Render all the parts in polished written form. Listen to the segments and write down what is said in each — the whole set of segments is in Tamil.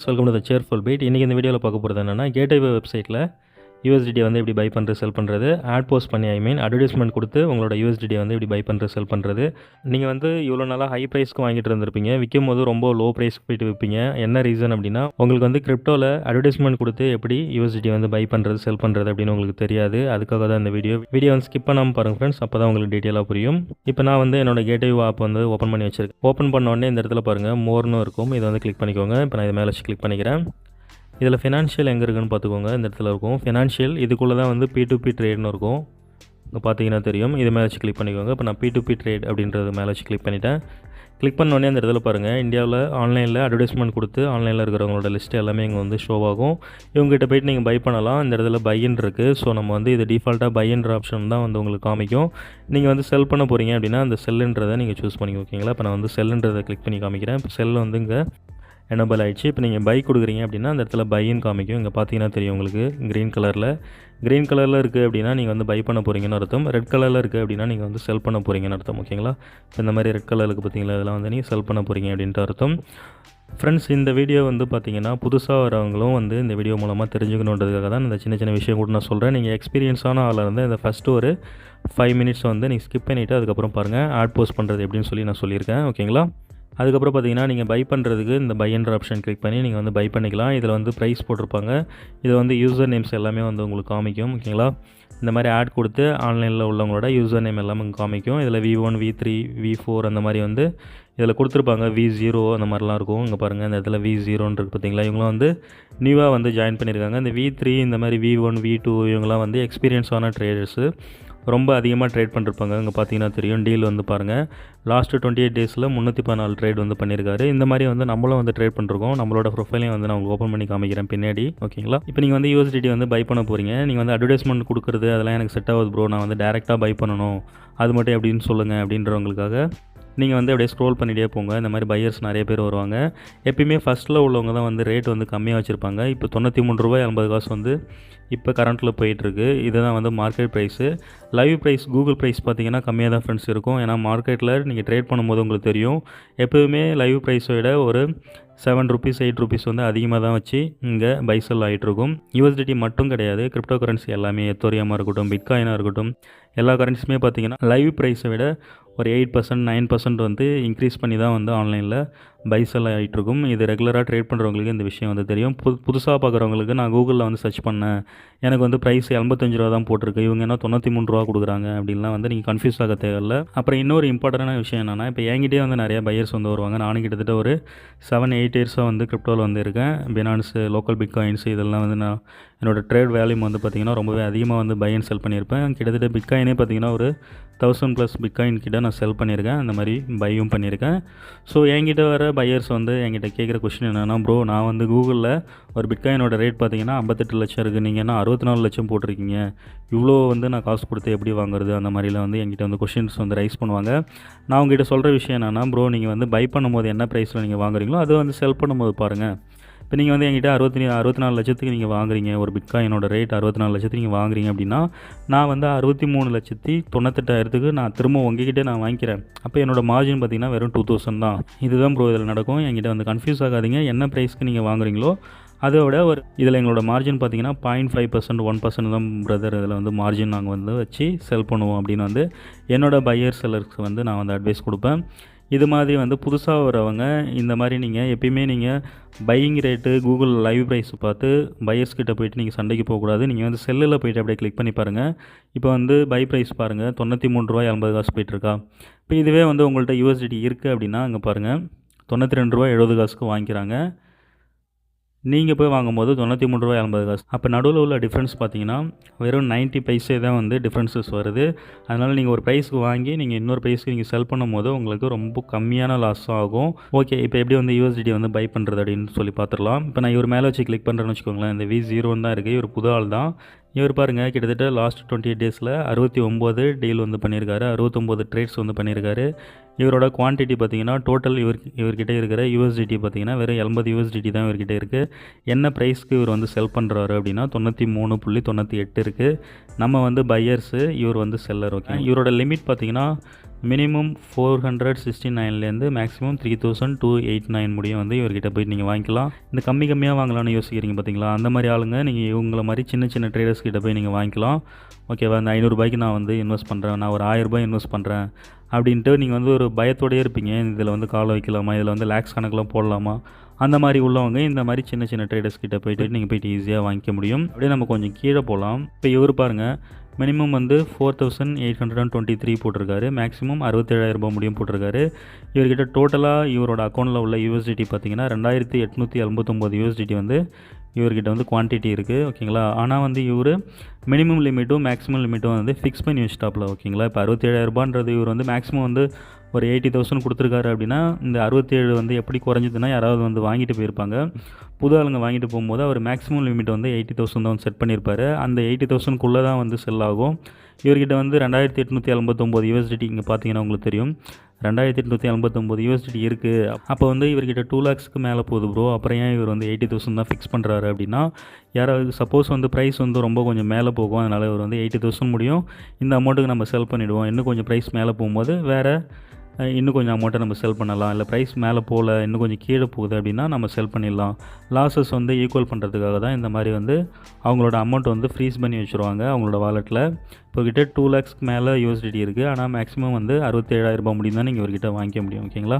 Welcome to the cheerful beat. இன்றைக்கி இந்த வீடியோவில் பார்க்க போகிறது என்னென்னா, கேட்வே வெப்சைட்டில் யூஎஸ்டிடி வந்து எப்படி பை பண்ணுறது செல் பண்ணுறது, ஆட் போஸ்ட் பண்ணி அட்வர்டைஸ்மெண்ட் கொடுத்து உங்களோட யூஎஸ்டிடி வந்து எப்படி பை பண்ணுறது செல் பண்ணுறது. நீங்கள் வந்து இவ்வளோ நாளாக ஹை ப்ரைஸ்க்கு வாங்கிட்டு இருந்திருப்பீங்க, விற்கும் போது ரொம்ப லோ ப்ரைஸ்க்கு போயிட்டு விற்பீங்க. என்ன ரீசன் அப்படின்னா, உங்களுக்கு வந்து கிரிப்டோவில் அட்வர்டைஸ்மெண்ட் கொடுத்து எப்படி யூஎஸ்டிடி வந்து பை பண்ணுறது செல் பண்ணுறது அப்படின்னு உங்களுக்கு தெரியாது. அதுக்காக தான் இந்த வீடியோ வந்து ஸ்கிப் பண்ணாமல் பாருங்கள் ஃப்ரெண்ட்ஸ், அப்போ தான் உங்களுக்கு டீட்டெயிலாக புரியும். இப்போ நான் வந்து என்னோட கேட்வே ஆப் வந்து ஓப்பன் பண்ணி வச்சிருக்கேன். ஓப்பன் பண்ண உடனே இந்த இடத்துல பாருங்கள் மோர்னு இருக்கும், இதை வந்து கிளிக் பண்ணிக்கோங்க. இப்போ நான் இது மேலே வச்சு கிளிக் பண்ணிக்கிறேன். இதில் ஃபினான்ஷியல் எங்கே இருக்குன்னு பார்த்துக்கோங்க. இந்த இடத்துல இருக்கும் ஃபினான்ஷியல். இதுக்குள்ளே தான் வந்து P2P ட்ரேட்னு இருக்கும், இங்கே பார்த்தீங்கன்னா தெரியும். இது மேலே வச்சு கிளிக் பண்ணிக்கோங்க. இப்போ நான் P2P ட்ரேட் அப்படின்றது மேலே வச்சு கிளிக் பண்ணிட்டேன். கிளிக் பண்ணோடனே அந்த இடத்துல பாருங்கள், இந்தியாவில் ஆன்லைனில் அட்வர்டைஸ்மெண்ட் கொடுத்து ஆன்லைனில் இருக்கிறவங்களோட லிஸ்ட்டு எல்லாமே இங்கே வந்து ஷோ ஆகும். இவங்ககிட்ட போய்ட்டு நீங்கள் பை பண்ணலாம். இந்த இடத்துல பையன் இருக்குது. ஸோ நம்ம வந்து இது டிஃபால்ட்டாக பையன்ற ஆப்ஷன் தான் வந்து உங்களுக்கு காமிக்கும். நீங்கள் வந்து செல் பண்ண போகிறீங்க அப்படின்னா அந்த செல்லுன்றதை நீங்கள் சூஸ் பண்ணி ஓகேங்களா. இப்போ நான் வந்து செல்லுன்றதை கிளிக் பண்ணி காமிக்கிறேன். இப்போ செல் வந்து இங்கே எனபிள் ஆகிடுச்சு. இப்போ நீங்கள் பை கொடுக்குறீங்க அப்படின்னா அந்த இடத்துல பைன்னு காமிக்கும். இங்கே பார்த்தீங்கன்னா தெரியும் உங்களுக்கு க்ரீன் கலரில் இருக்குது அப்படின்னா நீங்கள் வந்து பை பண்ண போகிறீங்கன்னு அர்த்தம். ரெட் கலரில் இருக்குது அப்படின்னா நீங்கள் வந்து செல் பண்ண போகிறீங்கன்னு அர்த்தம் ஓகேங்களா. இந்த மாதிரி ரெட் கலருக்கு பார்த்தீங்களா, இதெல்லாம் வந்து நீங்கள் செல் பண்ண போகிறீங்க அப்படின்ட்டு அர்த்தம். ஃப்ரெண்ட்ஸ், இந்த வீடியோ வந்து பார்த்தீங்கன்னா புதுசாக வரவங்களும் வந்து இந்த வீடியோ மூலமாக தெரிஞ்சுக்கணுன்றதுக்காக தான் இந்த சின்ன விஷயம் கூட நான் சொல்கிறேன். நீங்கள் எக்ஸ்பீரியன்ஸான ஆளாக இருந்து இந்த ஃபஸ்ட்டு ஒரு 5 மினிட்ஸ் வந்து நீங்கள் ஸ்கிப் பண்ணிவிட்டு அதுக்கப்புறம் பாருங்கள் ஆட் போஸ்ட் பண்ணுறது எப்படின்னு சொல்லி நான் சொல்லியிருக்கேன் ஓகேங்களா. அதுக்கப்புறம் பார்த்தீங்கன்னா நீங்கள் பை பண்ணுறதுக்கு இந்த பைன்ற ஆப்ஷன் கிளிக் பண்ணி நீங்கள் வந்து பை பண்ணிக்கலாம். இதில் வந்து ப்ரைஸ் போட்டிருப்பாங்க. இது வந்து யூசர் நேம்ஸ் எல்லாமே வந்து உங்களுக்கு காமிக்கும் ஓகேங்களா. இந்த மாதிரி ஆட் கொடுத்து ஆன்லைனில் உள்ளவங்களோட யூசர் நேம் எல்லாமே காமிக்கும். இதில் V1 V3 V4 அந்த மாதிரி வந்து இதில் கொடுத்துருப்பாங்க. V0 அந்த மாதிரிலாம் இருக்கும். இங்கே பாருங்கள், இந்த இடத்துல V0ன்னு இருக்குது பார்த்தீங்களா. இவங்களாம் வந்து நியூவாக வந்து ஜாயின் பண்ணியிருக்காங்க. இந்த V3 இந்த மாதிரி V1 V2 இவங்களாம் வந்து எக்ஸ்பீரியன்ஸான ட்ரேடர்ஸு, ரொம்ப அதிகமாக ட்ரேட் பண்ணிருப்பாங்க. இங்கே பார்த்தீங்கன்னா தெரியும். டீல் வந்து பாருங்கள், லாஸ்ட்டு 28 டேஸில் 314 ட்ரேட் வந்து பண்ணியிருக்காரு. இந்த மாதிரி வந்து நம்மளும் வந்து ட்ரேட் பண்ணிருக்கோம். நம்மளோட ப்ரொஃபைலையும் வந்து நான் ஓப்பன் பண்ணி காமிக்கிறேன் பின்னாடி ஓகேங்களா. இப்போ நீங்கள் வந்து USDT வந்து பை பண்ண போகிறீங்க. நீங்கள் வந்து அட்வர்டைஸ்மெண்ட் கொடுக்குறது அதெல்லாம் எனக்கு செட் ஆகுது ப்ரோ, நான் வந்து டேரெக்டாக பை பண்ணணும், அது மட்டும் எப்படின்னு சொல்லுங்கள் அப்படின்றவங்களுக்காக நீங்கள் வந்து அப்படியே ஸ்க்ரோல் பண்ணிகிட்டே போங்க. இந்த மாதிரி பையர்ஸ் நிறைய பேர் வருவாங்க. எப்பயுமே ஃபஸ்ட்டில் உள்ளவங்க தான் வந்து ரேட் வந்து கம்மியாக வச்சுருப்பாங்க. இப்போ $93.80 வந்து இப்போ கரண்ட்டில் போயிட்டுருக்கு. இதுதான் வந்து market price. Live price Google price பார்த்தீங்கன்னா கம்மியாக தான் ஃப்ரெண்ட்ஸ் இருக்கும். ஏன்னா மார்க்கெட்டில் நீங்கள் ட்ரேட் பண்ணும்போது உங்களுக்கு தெரியும், எப்போவுமே லைவ் ப்ரைஸை விட ஒரு ₹7 ₹8 வந்து அதிகமாக தான் வச்சு இங்கே பை செல் ஆகிட்டுருக்கும். USDT மட்டும் கிடையாது, கிரிப்டோ கரன்சி எல்லாமே எத்தோரியமாக இருக்கட்டும், பிட்காயினாக இருக்கட்டும், எல்லா கரன்சியுமே பார்த்தீங்கன்னா லைவ் ப்ரைஸை விட ஒரு 8% 9% வந்து இன்க்ரீஸ் பண்ணி தான் வந்து ஆன்லைனில் பை செல் ஆகிட்டுருக்கும். இது ரெகுலராக ட்ரேட் பண்ணுறவங்களுக்கு இந்த விஷயம் வந்து தெரியும். புதுசாக பார்க்குறவங்களுக்கு நான் கூகுளில் வந்து சர்ச் பண்ணேன், எனக்கு வந்து ப்ரைஸ் ₹85 தான் போட்டிருக்கு, இவங்க என்ன $93 கொடுக்குறாங்க அப்படின்லாம் வந்து நீங்கள் கன்ஃபியூஸ் ஆக தேவையில்லை. அப்புறம் இன்னொரு இம்பார்ட்டண்டான விஷயம் என்னென்னா, இப்போ என்கிட்டே வந்து நிறைய பையர்ஸ் வந்து வருவாங்க. நானும் கிட்டத்தட்ட ஒரு 7-8 இயர்ஸாக வந்து கிரிப்டோவில் வந்து இருக்கேன். பினான்ஸு, லோக்கல் பிட்காயின்ஸு இதெல்லாம் வந்து நான் என்னோடய ட்ரேட் வேல்யூம் வந்து பார்த்திங்கன்னா ரொம்பவே அதிகமாக வந்து பை அண்ட் செல் பண்ணியிருப்பேன். கிட்டத்தட்ட பிட்காயினே பார்த்திங்கன்னா ஒரு 1000+ பிட்காயின் கிட்ட நான் செல் பண்ணியிருக்கேன். அந்த மாதிரி பையும் பண்ணியிருக்கேன். ஸோ என்கிட்ட வர பையர்ஸ் வந்து என்கிட்ட கேட்குற கொஸ்டின் என்னென்னா, ப்ரோ நான் வந்து கூகுளில் ஒரு பிட்காயினோட ரேட் பார்த்தீங்கன்னா 58 லட்சம் இருக்குது, நீங்கள் என்ன 64 லட்சம் போட்டிருக்கீங்க, இவ்வளோ வந்து நான் காசு கொடுத்து எப்படி வாங்குறது, அந்த மாதிரிலாம் வந்து என்கிட்ட வந்து கொஸ்டின்ஸ் வந்து ரைஸ் பண்ணுவாங்க. நான் உங்ககிட்ட சொல்கிற விஷயம் என்னென்னா, ப்ரோ நீங்கள் வந்து பை பண்ணும்போது என்ன ப்ரைஸில் நீங்கள் வாங்குறீங்களோ அது வந்து செல் பண்ணும்போது பாருங்கள். இப்போ நீங்கள் வந்து என்கிட்ட 64 லட்சத்துக்கு நீங்கள் வாங்குறீங்க, ஒரு பிட்காயினோட ரேட் 64 லட்சத்துக்கு நீங்கள் வாங்குறீங்க அப்படின்னா, நான் வந்து 63,98,000க்கு நான் திரும்ப உங்ககிட்டே நான் வாங்கிக்கிறேன். அப்போ என்னோட மார்ஜின் பார்த்திங்கன்னா வெறும் 2000 தான். இதுதான் ப்ரோ இதில் நடக்கும். என்கிட்ட வந்து கன்ஃபியூஸ் ஆகாதீங்க. என்ன ப்ரைஸ்க்கு நீங்கள் வாங்குறீங்களோ அதை விட இதில் எங்களோட மார்ஜின் பார்த்திங்கன்னா 0.5% 1% தான் பிரதர், இதில் வந்து மார்ஜின் நாங்கள் வந்து வச்சு செல் பண்ணுவோம் அப்படின்னு வந்து என்னோடய பையர் செல்லர்ஸ்க்கு வந்து நான் வந்து அட்வைஸ் கொடுப்பேன். இது மாதிரி வந்து புதுசாக வரவங்க இந்த மாதிரி நீங்கள் எப்பயுமே நீங்கள் buying rate Google live price பார்த்து பையர்ஸ் கிட்ட போய்ட்டு நீங்கள் சண்டைக்கு போகக்கூடாது. நீங்கள் வந்து செல்லில் போய்ட்டு அப்படியே கிளிக் பண்ணி பாருங்கள். இப்போ வந்து பை ப்ரைஸ் பாருங்கள், $93.80 போயிட்டுருக்கா. இப்போ இதுவே வந்து உங்கள்கிட்ட USDT இருக்குது அப்படின்னா அங்கே பாருங்கள் $92.70 வாங்கிக்கிறாங்க. நீங்கள் போய் வாங்கும்போது $93.80. அப்போ நடுவில் உள்ள டிஃப்ரென்ஸ் பார்த்தீங்கன்னா வெறும் 90 பைசே தான் வந்து டிஃப்ரென்சஸ் வருது. அதனால் நீங்கள் ஒரு ப்ரைஸ்க்கு வாங்கி நீங்கள் இன்னொரு ப்ரைஸ்க்கு நீங்கள் செல் பண்ணும்போது உங்களுக்கு ரொம்ப கம்மியான லாஸ் ஆகும். ஓகே, இப்போ எப்படி வந்து USDT வந்து பை பண்ணுறது அப்படின்னு சொல்லி பார்த்துடலாம். இப்போ நான் இவர் மேலே வச்சு கிளிக் பண்ணுறேன்னு வச்சுக்கோங்களேன். இந்த V0 தான் இருக்குது. இவர் புது ஆள் தான். இவர் பாருங்கள், கிட்டத்தட்ட லாஸ்ட் 28 டேஸில் 69 டீல் வந்து பண்ணியிருக்காரு, 69 ட்ரேட்ஸ் வந்து பண்ணியிருக்காரு. இவரோட குவான்டிட்டி பார்த்திங்கன்னா டோட்டல் இவர்கிட்ட இருக்கிற USDT பார்த்திங்கன்னா வெறும் 80 USDT தான் இவர்கிட்ட இருக்குது. என்ன ப்ரைஸ்க்கு இவர் வந்து செல் பண்ணுறாரு அப்படின்னா 93.98 இருக்குது. நம்ம வந்து பையர்ஸு, இவர் வந்து செல்லர். ஓகே, இவரோட லிமிட் பார்த்திங்கன்னா மினிமம் 469லேருந்து மேக்ஸிமம் 3289 முடியும் வந்து இவர்கிட்ட போய் நீங்கள் வாங்கிக்கலாம். இந்த கம்மியாக வாங்கலாம்னு யோசிக்கிறீங்க பார்த்தீங்களா, அந்த மாதிரி ஆளுங்க நீங்கள் இவங்கள மாதிரி சின்ன சின்ன ட்ரேடர்ஸ் கிட்ட போய் நீங்கள் வாங்கிக்கலாம். ஓகேவா, அந்த ₹500 நான் வந்து இன்வெஸ்ட் பண்ணுறேன், நான் ஒரு ₹1000 இன்வெஸ்ட் பண்ணுறேன் அப்படின்ட்டு நீங்கள் வந்து ஒரு பயத்தோடயே இருப்பீங்க. இதில் வந்து காலை வைக்கலாமா, இதில் வந்து லேக்ஸ் கணக்கெலாம் போடலாமா, அந்த மாதிரி உள்ளவங்க இந்த மாதிரி சின்ன சின்ன ட்ரேடர்ஸ் கிட்ட போய்ட்டு நீங்கள் போய்ட்டு ஈஸியாக வாங்கிக்க முடியும். அப்படியே நம்ம கொஞ்சம் கீழே போகலாம். இப்போ இவர் பாருங்கள், மினிமம் வந்து 4823 போட்டிருக்காரு, மேக்ஸிமம் ₹67,000 முடியும் போட்டிருக்காரு. இவர்கிட்ட டோட்டலாக இவரோட அக்கௌண்ட்டில் உள்ள USDT பார்த்தீங்கன்னா 2879 USDT வந்து இவர்கிட்ட வந்து குவான்டிட்டி இருக்குது. ஓகேங்களா, ஆனால் வந்து இவர் மினிமம் லிமிட்டும் மேக்ஸிமம் லிமிட்டும் வந்து ஃபிக்ஸ் பண்ணி வச்சுட்டாப்பில். ஓகேங்களா, இப்போ ₹67,000ன்றது இவர் வந்து மேக்ஸிமம் வந்து ஒரு 80,000 கொடுத்துருக்காரு அப்படின்னா, இந்த 67 வந்து எப்படி குறைஞ்சதுன்னா யாராவது வந்து வாங்கிட்டு போயிருப்பாங்க. புது ஆளுங்க வாங்கிட்டு போகும்போது அவர் மேக்ஸிமம் லிமிட் வந்து 80,000 தான் செட் பண்ணியிருப்பார். அந்த 80,000க்குள்ளே தான் வந்து செல் ஆகும். இவர்கிட்ட வந்து 2879 USDT இங்கே பார்த்தீங்கன்னா உங்களுக்கு தெரியும், 2879 USDT இருக்குது. அப்போ வந்து இவர்கிட்ட 2 lakhsக்கு மேலே போகுது ப்ரோ, அப்புறம் ஏன் இவர் வந்து 80,000 தான் ஃபிக்ஸ் பண்ணுறாரு அப்படின்னா, யாராவது சப்போஸ் வந்து ப்ரைஸ் வந்து ரொம்ப கொஞ்சம் மேலே போகும், அதனால் இவர் வந்து 80,000 முடியும் இந்த அமௌண்ட்டுக்கு நம்ம செல் பண்ணிவிடுவோம். இன்னும் கொஞ்சம் ப்ரைஸ் மேலே போகும்போது வேறு இன்னும் கொஞ்சம் அமௌண்ட்டை நம்ம செல் பண்ணலாம். இல்லை ப்ரைஸ் மேலே போகல, இன்னும் கொஞ்சம் கீழே போகுது அப்படின்னா நம்ம செல் பண்ணிடலாம். லாஸஸ் வந்து ஈக்குவல் பண்ணுறதுக்காக தான் இந்த மாதிரி வந்து அவங்களோட அமௌண்ட் வந்து ஃப்ரீஸ் பண்ணி வச்சுருவாங்க அவங்களோட வாலெட்டில். இப்போக்கிட்ட 2 lakhsக்கு மேலே USDT இருக்குது, ஆனால் மேக்ஸிமம் வந்து ₹67,000 முடியும் தான் நீங்கள் இவர்கிட்ட வாங்கிக்க முடியும். ஓகேங்களா,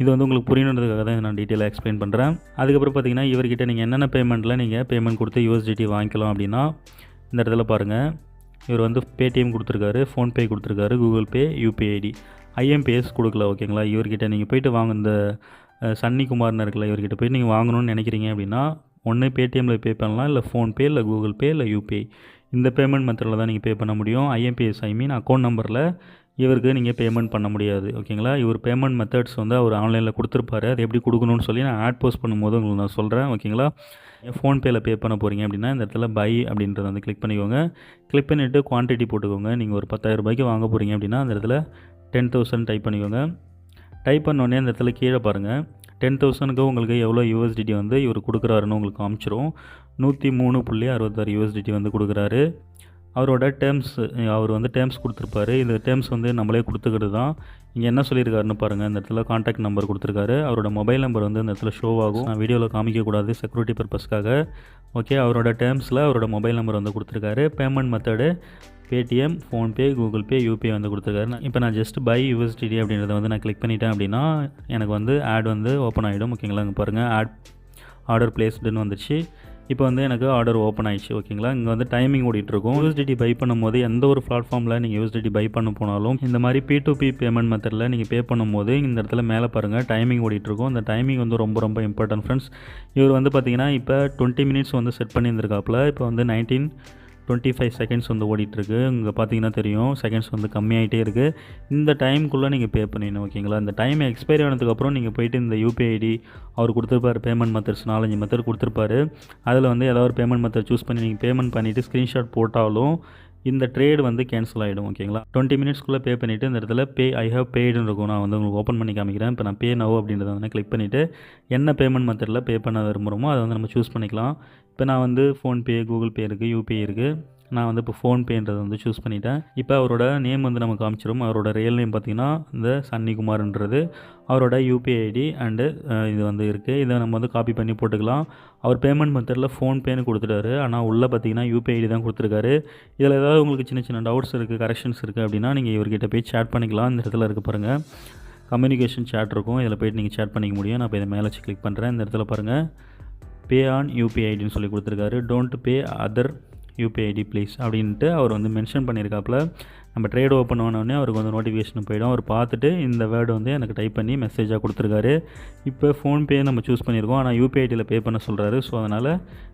இது வந்து உங்களுக்கு புரியணுன்றதுக்காக தான் நான் டீட்டெயிலாக எக்ஸ்பிளைன் பண்ணுறேன். அதுக்கப்புறம் பார்த்தீங்கன்னா இவர்கிட்ட நீங்கள் என்னென்ன பேமெண்ட்டில் நீங்கள் பேமெண்ட் கொடுத்து USDT வாங்கிக்கலாம் அப்படின்னா, இந்த இடத்துல பாருங்கள், இவர் வந்து பேடிஎம் கொடுத்துருக்காரு, ஃபோன்பே கொடுத்துருக்காரு, Google Pay, UPI ID, IMPS கொடுக்கல. ஓகேங்களா, இவர்கிட்ட நீங்கள் போய்ட்டு வாங்க, இந்த சன்னிகுமார்னு இருக்குல்ல, இவர்கிட்ட போய்ட்டு நீங்கள் வாங்கணும்னு நினைக்கிறீங்க அப்படின்னா ஒன்று பேடிஎம்மில் பே பண்ணலாம், இல்லை ஃபோன்பே, இல்லை கூகுள் பே, இல்லை UPI இந்த பேமெண்ட் மெத்தடில் தான் நீங்கள் பே பண்ண முடியும். IMPS அக்கௌண்ட் நம்பரில் இவருக்கு நீங்கள் பேமெண்ட் பண்ண முடியாது. ஓகேங்களா, இவர் பேமெண்ட் மெத்தட்ஸ் வந்து அவர் ஆன்லைனில் கொடுத்துருப்பாரு, அது எப்படி கொடுக்கணும்னு சொல்லி நான் ஆட் போஸ்ட் பண்ணும்போது உங்களுக்கு நான் சொல்கிறேன். ஓகேங்களா, ஃபோன்பேயில் பே பண்ண போகிறீங்க அப்படின்னா இந்த இடத்துல பை அப்படின்றத வந்து கிளிக் பண்ணிக்கோங்க. கிளிக் பண்ணிவிட்டு குவான்டிட்டி போட்டுக்கோங்க. நீங்கள் ஒரு ₹10,000 வாங்க போகிறீங்க அப்படின்னா அந்த இடத்துல 10,000 டைப் பண்ணிக்கோங்க. டைப் பண்ணோடனே அந்த இடத்துல கீழே பாருங்கள், 10,000க்கு உங்களுக்கு எவ்வளோ USDT வந்து இவர் கொடுக்குறாருன்னு உங்களுக்கு காமிச்சிரும். 103.66 USDT வந்து கொடுக்குறாரு. அவரோட அவர் வந்து டேர்ம்ஸ் கொடுத்துருப்பாரு. இந்த டேர்ம்ஸ் வந்து நம்மளே கொடுத்துக்கிறது தான். இங்கே என்ன சொல்லியிருக்காருன்னு பாருங்கள், இந்த இடத்துல கான்டாக்ட் நம்பர் கொடுத்துருக்காரு. அவரோட மொபைல் நம்பர் வந்து இந்த இடத்துல ஷோ ஆகும். நான் வீடியோவில் காமிக்கக்கூடாது செக்யூரிட்டி பர்பஸ்க்காக. ஓகே, அவரோட டேர்ம்ஸில் அவரோட மொபைல் நம்பர் வந்து கொடுத்துருக்காரு. Payment method Paytm, PhonePe, Google பே, UPI வந்து கொடுத்துருக்காரு. இப்போ நான் ஜஸ்ட் பை USDT அப்படின்றத வந்து நான் கிளிக் பண்ணிட்டேன் அப்படின்னா எனக்கு வந்து ஆட் வந்து ஓப்பன் ஆகிடும். ஓகேங்களா, இங்கே பாருங்கள், ஆர்டர் பிளேஸ்டுன்னு வந்துச்சு. இப்போ வந்து எனக்கு ஆர்டர் ஓப்பன் ஆயிடுச்சு. ஓகேங்களா, இங்கே வந்து டைமிங் ஓடிட்டுருக்கும். USDT பை பண்ணும்போது எந்த ஒரு பிளாட்ஃபார்மில் நீங்கள் USDT பை பண்ண போனாலும் இந்த மாதிரி P2P பேமெண்ட் மெத்தடில் நீங்கள் பே பண்ணும்போது இந்த இடத்துல மேலே பாருங்கள் டைமிங் ஓடிட்டுருக்கும். இந்த டைமிங் வந்து ரொம்ப ரொம்ப இம்பார்ட்டன்ட் ஃப்ரெண்ட்ஸ். இவர் வந்து பார்த்திங்கன்னா இப்போ 20 minutes வந்து செட் பண்ணியிருந்திருக்காப்புல. இப்போ வந்து 19:25 செகண்ட்ஸ் வந்து ஓடிட்டுருக்கு. இங்கே பார்த்தீங்கன்னா தெரியும் செகண்ட்ஸ் வந்து கம்மியாகிட்டே இருக்குது. இந்த டைமுக்குள்ளே நீங்கள் பே பண்ணிடணும். ஓகேங்களா, இந்த டைம் எக்ஸ்பைரி ஆனதுக்கப்புறம் நீங்கள் போய்ட்டு இந்த UPI ID அவர் கொடுத்துருப்பாரு, பேமெண்ட் மெத்தட்ஸ் 4-5 மெத்தட் கொடுத்துருப்பாரு. அதில் வந்து ஏதாவது ஒரு பேமெண்ட் மெத்தட் சூஸ் பண்ணி நீங்கள் பேமெண்ட் பண்ணிவிட்டு ஸ்க்ரீன்ஷாட் போட்டாலும் இந்த ட்ரேட் வந்து கேன்சல் ஆகிடும். ஓகேங்களா, 20 minutesக்குள்ளே பே பண்ணிவிட்டு இந்த இடத்துல ஐ ஹேவ் பேய்டுன்னு இருக்கும். நான் வந்து உங்களுக்கு ஓப்பன் பண்ணி காமிக்கிறேன். இப்போ நான் பே நவ் அப்படின்றத வந்து கிளிக் பண்ணிவிட்டு என்ன பேமெண்ட் மெத்தடில் பே பண்ண விரும்புகிறோமோ அதை வந்து நம்ம சூஸ் பண்ணிக்கலாம். இப்போ நான் வந்து ஃபோன்பே, கூகுள் பே இருக்குது, UPI இருக்குது. நான் வந்து இப்போ ஃபோன்பேன்றதை வந்து சூஸ் பண்ணிட்டேன். இப்போ அவரோட நேம் வந்து நமக்கு காமிச்சிடும். அவரோட ரியல் நேம் பார்த்திங்கன்னா இந்த சன்னிகுமார்ன்றது. அவரோட UPI ID அண்டு இது வந்து இருக்குது. இதை நம்ம வந்து காப்பி பண்ணி போட்டுக்கலாம். அவர் பேமெண்ட் மெத்தடில் ஃபோன்பேன்னு கொடுத்துட்டாரு, ஆனால் உள்ளே பார்த்தீங்கன்னா UPI ID தான் கொடுத்துருக்காரு. இதில் ஏதாவது உங்களுக்கு சின்ன சின்ன டவுட்ஸ் இருக்குது, கரெக்ஷன்ஸ் இருக்குது அப்படின்னா நீங்கள் இவர்கிட்ட போய் சேட் பண்ணிக்கலாம். இந்த இடத்துல இருக்குது பாருங்கள், கம்யூனிகேஷன் சேட் இருக்கும். இதில் போய்ட்டு நீங்கள் சேட் பண்ணிக்க முடியும். நான் இப்போ இதை மேலே வச்சு கிளிக் பண்ணுறேன். இந்த இடத்துல பாருங்கள் பே ஆன் UPI IDன்னு சொல்லி கொடுத்துருக்காரு. Don't pay other UPI ID please அப்படின்ட்டு அவர் வந்து மென்ஷன் பண்ணியிருக்காப்புல. நம்ம ட்ரேட் ஓப்பன் ஆனோடனே அவருக்கு வந்து நோட்டிஃபிகேஷன் போய்டும். அவர் பார்த்துட்டு இந்த வேர்டு வந்து எனக்கு டைப் பண்ணி மெசேஜாக கொடுத்துருக்காரு. இப்போ ஃபோன்பே நம்ம சூஸ் பண்ணியிருக்கோம், ஆனால் UPI IDயில் பே பண்ண சொல்கிறாரு. ஸோ அதனால்